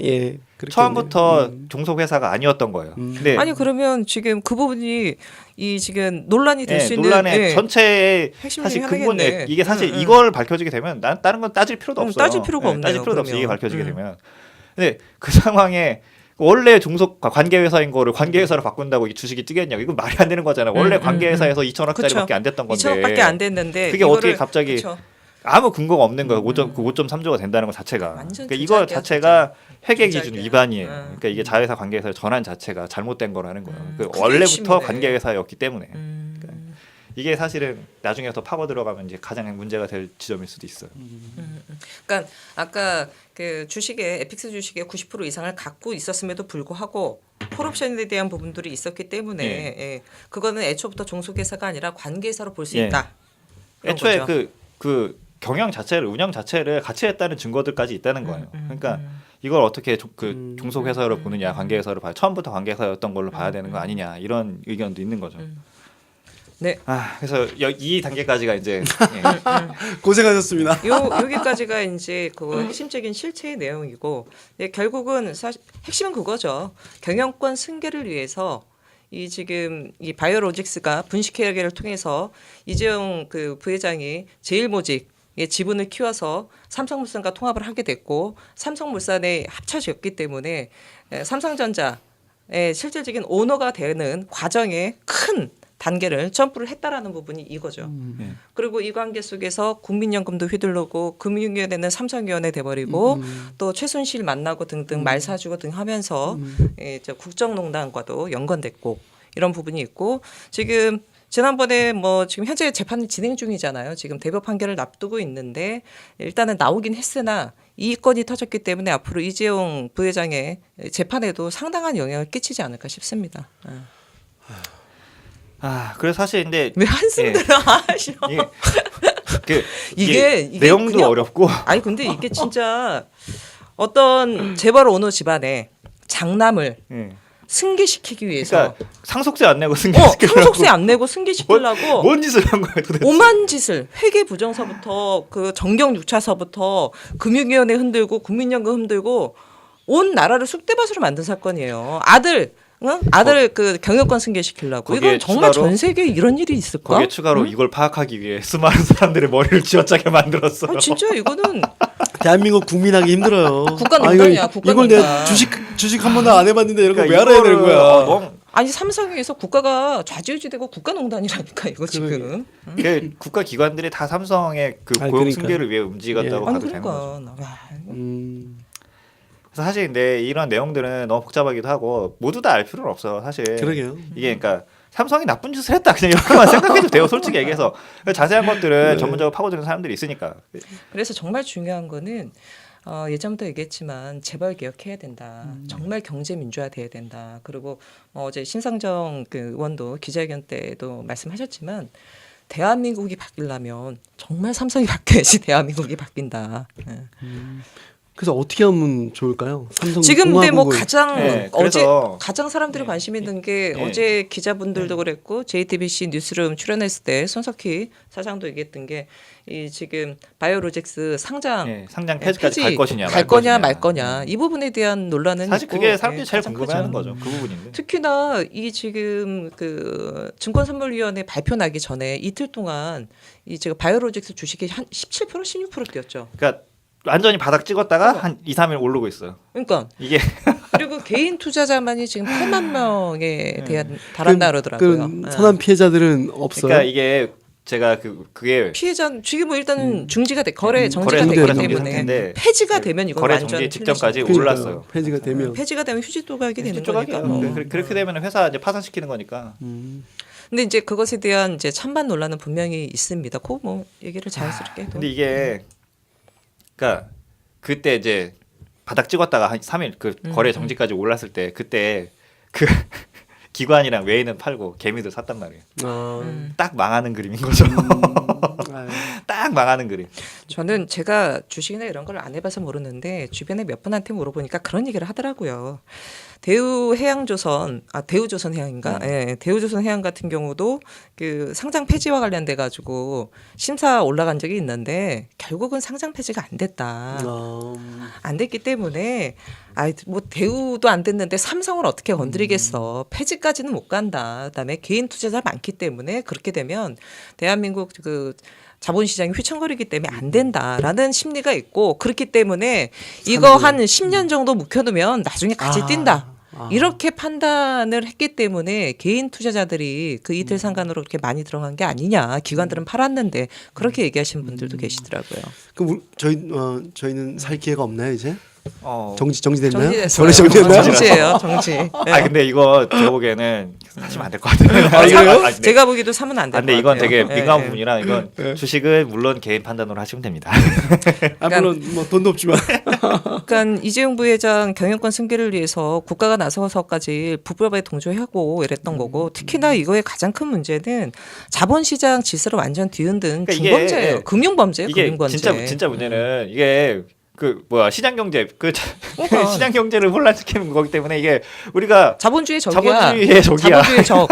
그렇게 처음부터 종속 회사가 아니었던 거예요. 근데 아니 그러면 지금 그 부분이 이 지금 논란이 될 수 있는 논란의 전체의 핵심 사실 중에 근본에 하나겠네. 이게 사실 이걸 밝혀지게 되면 다른 건 따질 필요도 없어요. 따질 필요가 없네요, 따질 필요도 없어 그러면. 이게 밝혀지게 되면. 근데 그 상황에 원래 종속 관계회사인 거를 관계회사로 바꾼다고 이 주식이 뜨겠냐고 이건 말이 안 되는 거잖아요. 원래 관계회사에서 2천억짜리밖에 안 됐던 건데 2천억밖에 안 됐는데 그게 어떻게 갑자기 그쵸. 아무 근거가 없는 거예요. 5.3조가 된다는 것 자체가. 완전 그러니까 이거 조작이야, 자체가 회계 조작이야. 기준 위반이에요. 응. 그러니까 이게 자회사 관계회사를 전환 자체가 잘못된 거라는 거예요. 그게 원래부터 핵심이네. 관계회사였기 때문에. 이게 사실은 나중에 더 파고 들어가면 이제 가장 문제가 될 지점일 수도 있어요. 그러니까 아까 그 주식에 에픽스 주식의 90% 이상을 갖고 있었음에도 불구하고 콜옵션에 대한 부분들이 있었기 때문에 예. 그거는 애초부터 종속회사가 아니라 관계사로 볼 수 예. 있다. 그런 애초에 거죠. 그 경영 자체를 운영 자체를 같이 했다는 증거들까지 있다는 거예요. 그러니까 이걸 어떻게 종속회사로 보느냐, 관계회사로 봐야 처음부터 관계회사였던 걸로 봐야 되는 거 아니냐 이런 의견도 있는 거죠. 네. 그래서 이 단계까지가 이제 고생하셨습니다. 여기까지가 이제 그 핵심적인 실체의 내용이고 결국은 사실 핵심은 그거죠. 경영권 승계를 위해서 이 지금 이 바이오로직스가 분식회계를 통해서 이재용 그 부회장이 제일모직의 지분을 키워서 삼성물산과 통합을 하게 됐고 삼성물산에 합쳐졌기 때문에 삼성전자의 실질적인 오너가 되는 과정에 큰 단계를 점프를 했다라는 부분이 이거죠. 그리고 이 관계 속에서 국민연금도 휘둘르고 금융위원회는 삼성위원회 돼버리고 또 최순실 만나고 등등 말 사주고 등 하면서 저 국정농단과도 연관됐고 이런 부분이 있고 지금 지난번에 뭐 지금 현재 재판이 진행 중이잖아요. 지금 대법 판결을 앞두고 있는데 일단은 나오긴 했으나 이 건이 터졌기 때문에 앞으로 이재용 부회장의 재판에도 상당한 영향을 끼치지 않을까 싶습니다. 그래서 사실 근데 왜 한숨들을 하셔? 이게 내용도 그냥- 어렵고 아니 근데 이게 진짜 어떤 재벌 오너 집안의 장남을 승계시키기 위해서 그러니까 상속세 안 내고 승계시키려고 상속세 안 내고 승계시키려고 뭔 짓을 한 거야 도대체. 오만 짓을 회계 부정서부터 그 정경 6차서부터 금융위원회 흔들고 국민연금 흔들고 온 나라를 쑥대밭으로 만든 사건이에요. 아들 그 경영권 승계시키려고. 거기에 이건 정말 추가로- 전 세계에 이런 일이 있을까? 거기에 추가로 이걸 파악하기 위해 수많은 사람들의 머리를 쥐어짜게 만들었어요. 진짜 이거는 대한민국 국민하기 힘들어요. 국가농단이야, 이걸 국가농단. 내가 주식 한 번도 안 해봤는데 이런 거 왜 그러니까 알아야 되는 이거를 거야? 아니 삼성에서 국가가 좌지우지되고 국가농단이라니까 이거 지금. 국가 기관들이 다 삼성의 그 아니, 고용 그러니까. 승계를 위해 움직였다고 아니 봐도 되는 거죠. 그러니까. 그래서 사실 근데 이런 내용들은 너무 복잡하기도 하고 모두 다 알 필요는 없어요. 사실 그러게요. 이게 그러니까 삼성이 나쁜 짓을 했다 그냥 이렇게만 생각해도 돼요. 솔직히 얘기해서 자세한 것들은 전문적으로 파고드는 사람들이 있으니까. 그래서 정말 중요한 거는 예전부터 얘기했지만 재벌 개혁해야 된다. 정말 경제 민주화돼야 된다. 그리고 어제 신상정 그 의원도 기자회견 때도 말씀하셨지만 대한민국이 바뀌려면 정말 삼성이 바뀌어야지 대한민국이 바뀐다. 예. 그래서 어떻게 하면 좋을까요? 삼성 지금 근데 뭐 공화국을- 가장 네, 어제 그래서- 가장 사람들이 관심 있는 게 네. 어제 기자분들도 그랬고 JTBC 뉴스룸 출연했을 때 손석희 사장도 얘기했던 게 이 지금 바이오로직스 상장 상장 폐지까지 갈 것이냐 갈 거냐 말 거냐 이 부분에 대한 논란은 사실 있고, 그게 사람들이 제일 가장 궁금해하는 크죠. 거죠. 그 부분인데. 특히나 이 지금 그 증권선물위원회 발표 나기 전에 이틀 동안 이 지금 바이오로직스 주식이 한 17% 16% 뛰었죠. 그러니까 완전히 바닥 찍었다가 한 2, 3일 오르고 있어요. 그러니까 이게 그리고 개인 투자자만이 지금 8만 명에 대한 달한다 그러더라고요. 그 선한 피해자들은 없어요. 그러니까 이게 제가 그게 피해자 지금 뭐 일단 중지가 돼 거래 정지가 거래 되기 정지 때문에 상태인데 패지가 되면 이거 거래 완전 정지 직전까지 틀리죠. 올랐어요. 폐지가 되면. 폐지가 되면 휴지 조각이 되는 쪽박이에요. 거니까. 뭐. 그렇게 되면 회사 이제 파산시키는 거니까. 근데 이제 그것에 대한 이제 찬반 논란은 분명히 있습니다. 그거 뭐 얘기를 자연스럽게 해도. 근데 이게 그러니까 그때 이제 바닥 찍었다가 한 3일 그 거래 정지까지 올랐을 때 그때 그 기관이랑 외인은 팔고 개미들 샀단 말이에요. 딱 망하는 그림인 거죠. 딱 망하는 그림. 저는 제가 주식이나 이런 걸 안 해봐서 모르는데 주변에 몇 분한테 물어보니까 그런 얘기를 하더라고요. 대우해양조선, 대우조선해양인가? 예, 대우조선해양 같은 경우도 그 상장 폐지와 관련돼 가지고 심사 올라간 적이 있는데 결국은 상장 폐지가 안 됐다. 안 됐기 때문에 뭐 대우도 안 됐는데 삼성을 어떻게 건드리겠어. 폐지까지는 못 간다. 그다음에 개인 투자자 많기 때문에 그렇게 되면 대한민국 그 자본시장이 휘청거리기 때문에 안 된다라는 심리가 있고 그렇기 때문에 이거 한 10년 정도 묵혀두면 나중에 같이 뛴다. 이렇게 판단을 했기 때문에 개인 투자자들이 그 이틀 상간으로 그렇게 많이 들어간 게 아니냐. 기관들은 팔았는데 그렇게 얘기하시는 분들도 계시더라고요. 그럼 저희는 살 기회가 없나요 이제? 정지됐나요? 정지됐어요. 정지됐나요? 정지예요. 정지. 아 근데 이거 제가 보기에는 하시면 안 될 것 같아요. 아, 그래요? 네. 제가 보기도 사면 안 될 것 근데 같아요. 이건 되게 예, 민감한 예. 부분이라 이건 주식은 물론 개인 판단으로 하시면 됩니다. 물론 뭐 돈도 없지만 그러니까 이재용 부회장 경영권 승계를 위해서 국가가 나서서까지 부법에 동조하고 이랬던 거고 특히나 이거의 가장 큰 문제는 자본시장 질서를 완전 뒤흔든 그러니까 이게 중범죄예요. 금융범죄예요. 이게 금융범죄. 진짜 문제는 이게 그 뭐야 시장 경제 그러니까. 시장 경제를 혼란시키는 거기 때문에 이게 우리가 자본주의 적이야. 자본주의의 적이야. 자본주의 적.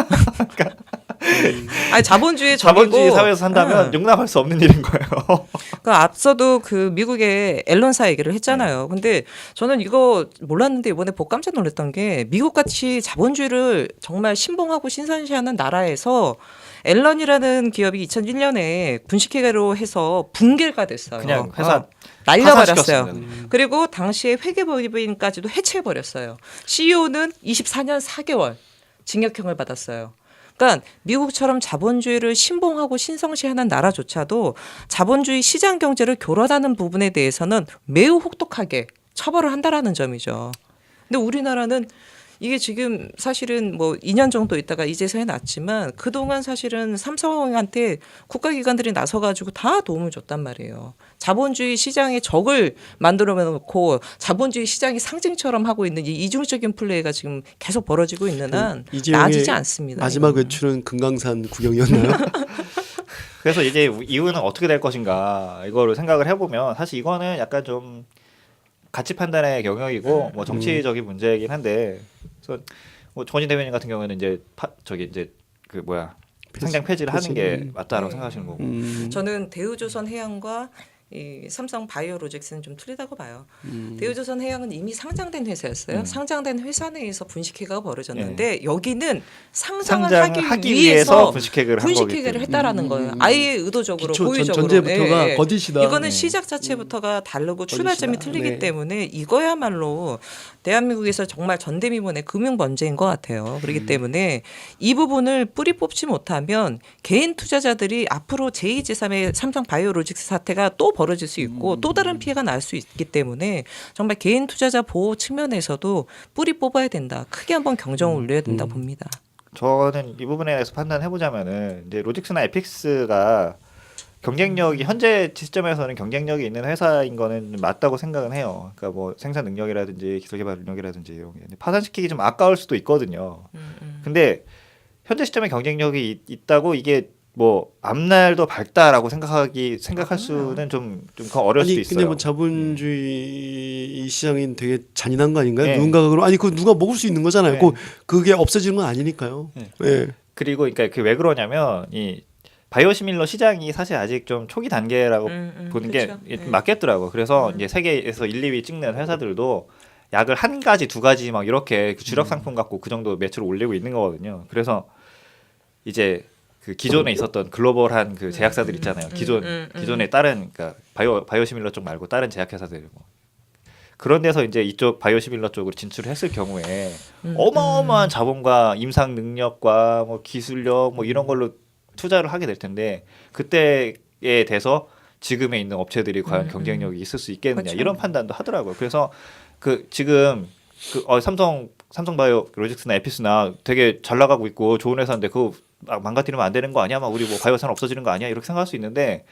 아니 자본주의 적이고 자본주의 사회에서 산다면 용납할 수 없는 일인 거예요. 그 앞서도 그 미국의 앨런사 얘기를 했잖아요. 근데 저는 이거 몰랐는데 이번에 보고 깜짝 놀랐던 게 미국 같이 자본주의를 정말 신봉하고 신선시하는 나라에서 앨런이라는 기업이 2001년에 분식회계로 해서 붕괴가 됐어요. 그냥 회사 날려버렸어요. 파산시켰습니다. 그리고 당시에 회계법인까지도 해체해버렸어요. CEO는 24년 4개월 징역형을 받았어요. 그러니까 미국처럼 자본주의를 신봉하고 신성시하는 나라조차도 자본주의 시장 경제를 교란하는 부분에 대해서는 매우 혹독하게 처벌을 한다라는 점이죠. 근데 우리나라는 이게 지금 사실은 뭐 2년 정도 있다가 이제서야 났지만 그동안 사실은 삼성한테 국가기관들이 나서가지고 다 도움을 줬단 말이에요. 자본주의 시장의 적을 만들어 놓고 자본주의 시장이 상징처럼 하고 있는 이 이중적인 플레이가 지금 계속 벌어지고 있는 한 이재용의 나아지지 않습니다. 마지막 이거는. 외출은 금강산 구경이었나요? 그래서 이제 이후는 어떻게 될 것인가 이거를 생각을 해보면 사실 이거는 약간 좀 가치 판단의 영역이고 뭐 정치적인 문제이긴 한데 그래서 뭐 조원진 대변인 같은 경우에는 이제 이제 그 뭐야 상장 폐지를 하는 게 맞다라고 네. 생각하시는 거고 저는 대우조선 해양과 이 삼성 바이오로직스는 좀 틀리다고 봐요. 대우조선 해양은 이미 상장된 회사였어요. 상장된 회사 내에서 분식회계가 벌어졌는데 여기는 상장을 하기 위해서 분식회계를 한 거기 분식회계를 때문에. 했다라는 거예요. 아예 의도적으로 기초 고의적으로. 전제부터가 거짓이다. 이거는 시작 자체부터가 다르고 출발점이 거짓이다. 틀리기 네. 때문에 이거야말로 대한민국에서 정말 전대미문의 금융범죄인 것 같아요. 그렇기 때문에 이 부분을 뿌리 뽑지 못하면 개인 투자자들이 앞으로 제2, 제3의 삼성 바이오로직스 사태가 또 벌어질 수 있고 또 다른 피해가 날 수 있기 때문에 정말 개인 투자자 보호 측면에서도 뿌리 뽑아야 된다. 크게 한번 경정을 울려야 된다 봅니다. 저는 이 부분에 대해서 판단해 보자면은 이제 로직스나 에픽스가 경쟁력이 현재 시점에서는 경쟁력이 있는 회사인 거는 맞다고 생각은 해요. 그러니까 뭐 생산 능력이라든지 기술 개발 능력이라든지 이런 게 파산시키기 좀 아까울 수도 있거든요. 근데 현재 시점에 경쟁력이 있다고 이게 뭐 앞날도 밝다라고 생각할 수는 좀 어려울 수도 아니 있어요. 근데 뭐 자본주의 시장인 되게 잔인한 거 아닌가요? 네. 누군가가 그럼 아니 그 누가 먹을 수 있는 거잖아요. 네. 그게 없어지는 건 아니니까요. 네. 예. 그리고 그러니까 그 왜 그러냐면 이 바이오시밀러 시장이 사실 아직 좀 초기 단계라고 보는 그렇죠. 게 맞겠더라고. 그래서 이제 세계에서 1, 2위 찍는 회사들도 약을 한 가지, 두 가지 막 이렇게 그 주력 상품 갖고 그 정도 매출을 올리고 있는 거거든요. 그래서 이제 그 기존에 있었던 글로벌한 그 제약사들 있잖아요. 기존에 다른 그러니까 바이오시밀러 쪽 말고 다른 제약회사들 뭐 그런 데서 이제 이쪽 바이오시밀러 쪽으로 진출을 했을 경우에 어마어마한 자본과 임상 능력과 뭐 기술력 뭐 이런 걸로 투자를 하게 될 텐데 그때에 대해서 지금에 있는 업체들이 과연 경쟁력이 있을 수 있겠느냐 그렇죠. 이런 판단도 하더라고요. 그래서 그 지금 삼성바이오 로직스나 에피스나 되게 잘 나가고 있고 좋은 회사인데 그거 망가뜨리면 안 되는 거 아니야? 막 우리 뭐 바이오 산업 없어지는 거 아니야? 이렇게 생각할 수 있는데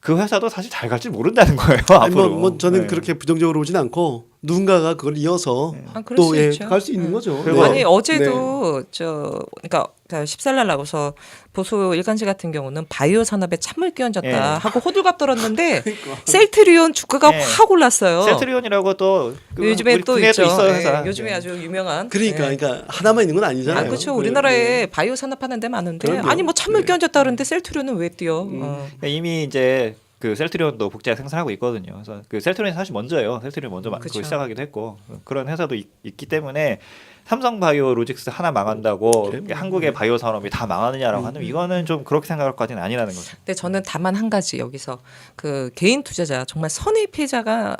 그 회사도 사실 잘 갈지 모른다는 거예요. 아니 앞으로. 뭐 저는 네. 그렇게 부정적으로 보진 않고 누군가가 그걸 이어서 아, 그럴 또 수 예, 있죠. 갈 수 있는 거죠. 그리고 아니 어제도 그러니까 14날 나고서 보수 일간지 같은 경우는 바이오 산업에 찬물 끼얹었다 예. 하고 호들갑 떨었는데 셀트리온 주가가 예. 확 올랐어요. 셀트리온이라고 또 요즘에 우리 또 국내에 있죠. 있어요, 예, 회사. 요즘에 아주 유명한. 그러니까 예. 그러니까 하나만 있는 건 아니잖아요. 아 그렇죠. 네, 우리나라에 네. 바이오 산업 하는 데 많은데 그럼요. 아니 뭐 찬물 네. 끼얹었다 그러는데 셀트리온은 왜 뛰어? 그러니까 이미 이제 그 셀트리온도 복제약 생산하고 있거든요. 그래서 그 셀트리온이 사실 먼저예요. 셀트리온 먼저 그쵸. 그걸 시작하기도 했고 그런 회사도 있기 때문에 삼성바이오로직스 하나 망한다고 네. 한국의 바이오 산업이 다 망하느냐라고 하면 이거는 좀 그렇게 생각할 까지는 아니라는 거죠. 근데 저는 다만 한 가지 여기서 그 개인 투자자 정말 선의 피해자가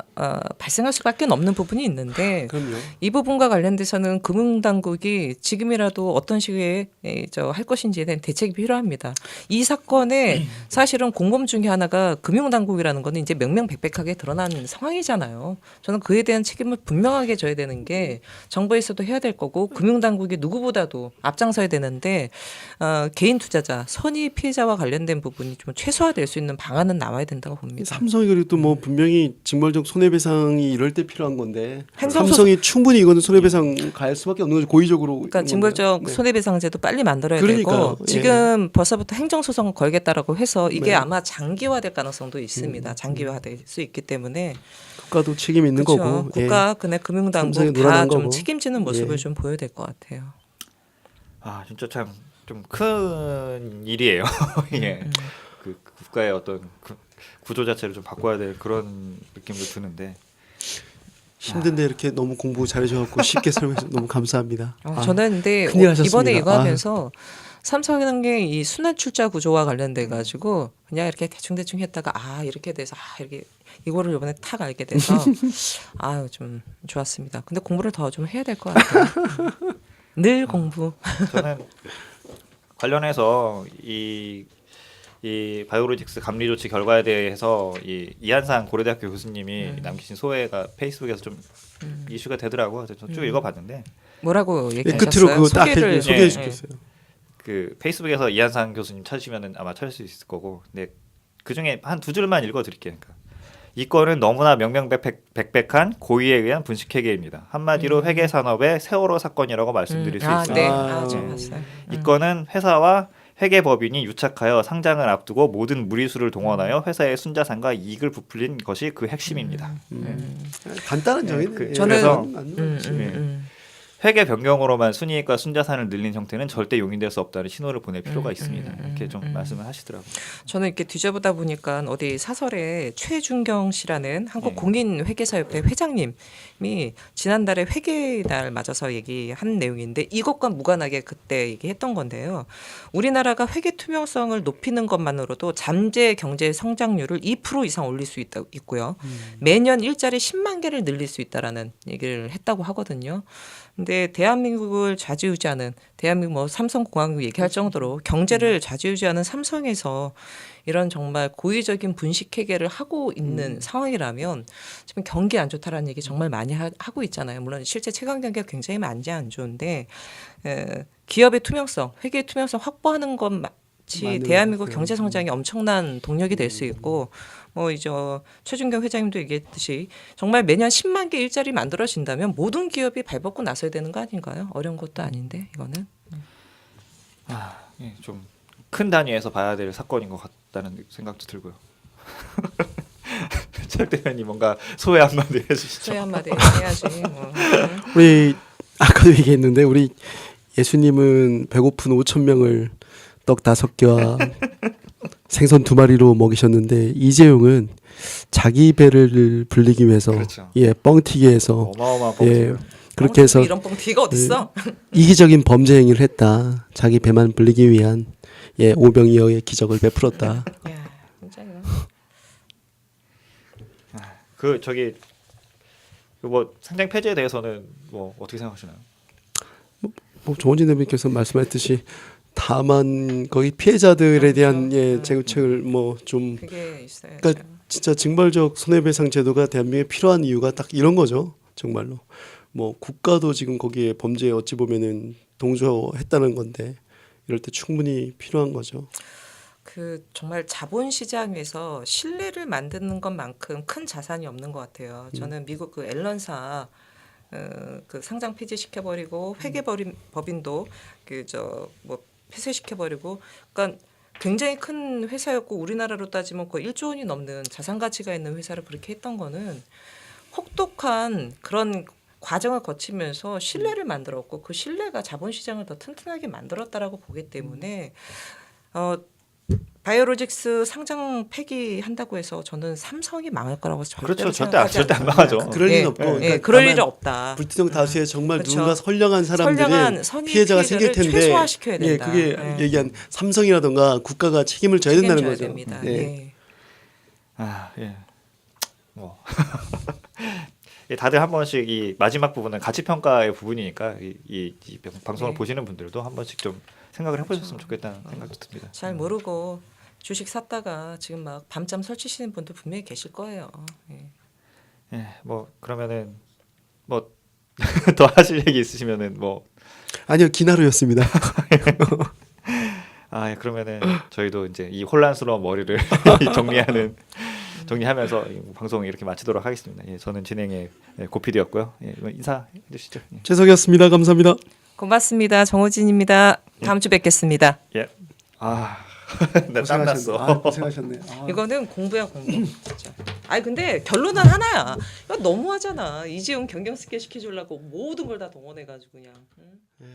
발생할 수밖에 없는 부분이 있는데 그럼요. 이 부분과 관련돼서는 금융당국이 지금이라도 어떤 식의 할 것인지에 대한 대책이 필요합니다. 이 사건에 사실은 공범 중에 하나가 금융당국이라는 거는 이제 명명백백하게 드러난 상황이잖아요. 저는 그에 대한 책임을 분명하게 져야 되는 게 정부에서도 해야 될 거고 금융당국이 누구보다도 앞장서야 되는데 개인 투자자, 선의 피해자와 관련된 부분이 좀 최소화될 수 있는 방안은 나와야 된다고 봅니다. 삼성이 그리고 또 뭐 분명히 징벌적 손해배상이 이럴 때 필요한 건데 행정소- 삼성이 충분히 이거는 손해배상 갈 수밖에 없는 거죠. 고의적으로. 그러니까 이런 징벌적 건데요. 네. 손해배상제도 빨리 만들어야 그러니까요. 되고 지금 벌써부터 행정소송 걸겠다라고 해서 이게 네. 아마 장기화될 가능성도 있습니다. 장기화될 수 있기 때문에 국가도 책임이 있는 그렇죠. 거고. 예. 국가, 그네 금융당국 삼성이 다 놀아난 좀 거고. 책임지는 모습을 예. 좀 보여야 될 것 같아요. 아 진짜 참 좀 큰 일이에요. 예. 그 국가의 어떤 구조 자체를 좀 바꿔야 될 그런 느낌도 드는데. 힘든데 이렇게 너무 공부 잘해줘갖고 쉽게 설명해서 너무 감사합니다. 저는 근데 큰일 하셨습니다. 이번에 이거 아. 하면서 삼성의 이 순환 출자 구조와 관련돼 가지고 그냥 이렇게 대충 했다가 이렇게 돼서 이렇게 이거를 이번에 탁 알게 돼서 아유 좀 좋았습니다. 근데 공부를 더 좀 해야 될 것 같아요. 늘 공부. 저는 관련해서 이 바이오로직스 감리 조치 결과에 대해서 이한상 고려대학교 교수님이 남기신 소회가 페이스북에서 좀 이슈가 되더라고요. 그래서 쭉 읽어봤는데 뭐라고 예, 얘기하셨어요? 끝으로 그거 딱 소개를 소개해 예. 주겠어요. 그 페이스북에서 이한상 교수님 찾으시면은 아마 찾을 수 있을 거고, 근데 그 중에 한 두 줄만 읽어드릴게요. 그러니까 이 건은 너무나 명명백백한 고의에 의한 분식회계입니다. 한마디로 회계 산업의 세월호 사건이라고 말씀드릴 수 있습니다. 네, 아, 좀 봤어요. 이 건은 회사와 회계법인이 유착하여 상장을 앞두고 모든 무리수를 동원하여 회사의 순자산과 이익을 부풀린 것이 그 핵심입니다. 간단한 정의네. 그- 예. 그래서- 음. 회계 변경으로만 순이익과 순자산을 늘린 형태는 절대 용인될 수 없다는 신호를 보낼 필요가 있습니다. 이렇게 좀 말씀을 하시더라고요. 저는 이렇게 뒤져보다 보니까 어디 사설에 최준경 씨라는 한국 네. 공인회계사협회 회장님이 지난달에 회계날 맞아서 얘기한 내용인데 이것과 무관하게 그때 얘기했던 건데요. 우리나라가 회계 투명성을 높이는 것만으로도 잠재 경제 성장률을 2% 이상 올릴 수 있고요. 매년 일자리 10만 개를 늘릴 수 있다라는 얘기를 했다고 하거든요. 근데 대한민국을 좌지우지하는 대한민국 뭐 삼성공항 얘기할 정도로 경제를 좌지우지하는 삼성에서 이런 정말 고의적인 분식회계를 하고 있는 상황이라면 지금 경기 안 좋다라는 얘기 정말 많이 하고 있잖아요. 물론 실제 최강 경기가 굉장히 많지 안 좋은데 기업의 투명성, 회계의 투명성 확보하는 것 마치 대한민국 경제 성장이 엄청난 동력이 될 수 있고 이제 최준경 회장님도 얘기했듯이 정말 매년 10만 개 일자리 만들어진다면 모든 기업이 발벗고 나서야 되는 거 아닌가요? 어려운 것도 아닌데 이거는. 좀 큰 단위에서 봐야 될 사건인 것 같다는 생각도 들고요. 철 대변이 뭔가 소회 한마디 해주시죠. 소위 한마디 해야지. 뭐. 우리 아까도 얘기했는데 우리 예수님은 배고픈 5천 명을 떡 5개와 생선 2마리로 먹이셨는데 이재용은 자기 배를 불리기 위해서 그렇죠. 뻥튀기 해서 어마어마한 예, 뻥튀기죠. 그렇게 해서 이런 뻥튀기가 어딨어? 이기적인 범죄 행위를 했다. 자기 배만 불리기 위한 오병이어의 기적을 베풀었다. 야, 진짜 이거. 그 저기 뭐 상장 폐지에 대해서는 뭐 어떻게 생각하시나요? 뭐 조원진 대변인께서 말씀하셨듯이 다만 거기 피해자들에 대한 제구책을 뭐 좀 그게 있어야죠. 그러니까 진짜 징벌적 손해배상 제도가 대한민국에 필요한 이유가 딱 이런 거죠. 정말로 뭐 국가도 지금 거기에 범죄에 어찌 보면은 동조했다는 건데 이럴 때 충분히 필요한 거죠. 그 정말 자본시장에서 신뢰를 만드는 것만큼 큰 자산이 없는 것 같아요. 저는 미국 그 앨런사 그 상장 폐지시켜버리고 회계법인도 뭐 폐쇄시켜버리고, 그러니까 굉장히 큰 회사였고 우리나라로 따지면 거의 1조 원이 넘는 자산 가치가 있는 회사를 그렇게 했던 거는 혹독한 그런 과정을 거치면서 신뢰를 만들었고 그 신뢰가 자본시장을 더 튼튼하게 만들었다라고 보기 때문에 바이오로직스 상장 폐기한다고 해서 저는 삼성이 망할 거라고 절대로 그렇죠. 생각하지 절대 안 않습니다. 망하죠. 그럴 예, 일은 없고 예, 그러니까 그럴 다만 일은 없다. 불특정 다수의 정말 그렇죠. 누군가 선량한 사람들이 선량한 선의 피해자가 생길 피해자를 텐데 최소화시켜야 된다. 그게 예. 얘기한 삼성이라던가 국가가 책임을 져야 된다는 책임져야 거죠. 됩니다. 예. 예. 아, 예. 뭐 예, 다들 한 번씩 이 마지막 부분은 가치 평가의 부분이니까 이 방송을 네. 보시는 분들도 한 번씩 좀 생각을 해보셨으면 좋겠다는 생각도 듭니다. 잘 모르고 주식 샀다가 지금 막 밤잠 설치시는 분도 분명히 계실 거예요. 예. 예, 뭐 그러면은 뭐 더 하실 얘기 있으시면은 뭐 아니요 기나루였습니다. 아, 예, 그러면은 저희도 이제 이 혼란스러운 머리를 정리하면서 이 방송 이렇게 마치도록 하겠습니다. 예, 저는 진행의 고피디였고요. 예, 인사해 주시죠. 예. 최석이었습니다. 감사합니다. 고맙습니다. 정호진입니다. 다음 주 뵙겠습니다. 예. 아, 나 땀났어. 고생하셨네. 아. 이거는 공부야 공부. 진짜. 아니 근데 결론은 하나야. 이거 너무하잖아. 이재용 경영스케 시켜주려고 모든 걸 다 동원해가지고 그냥. 응? 예.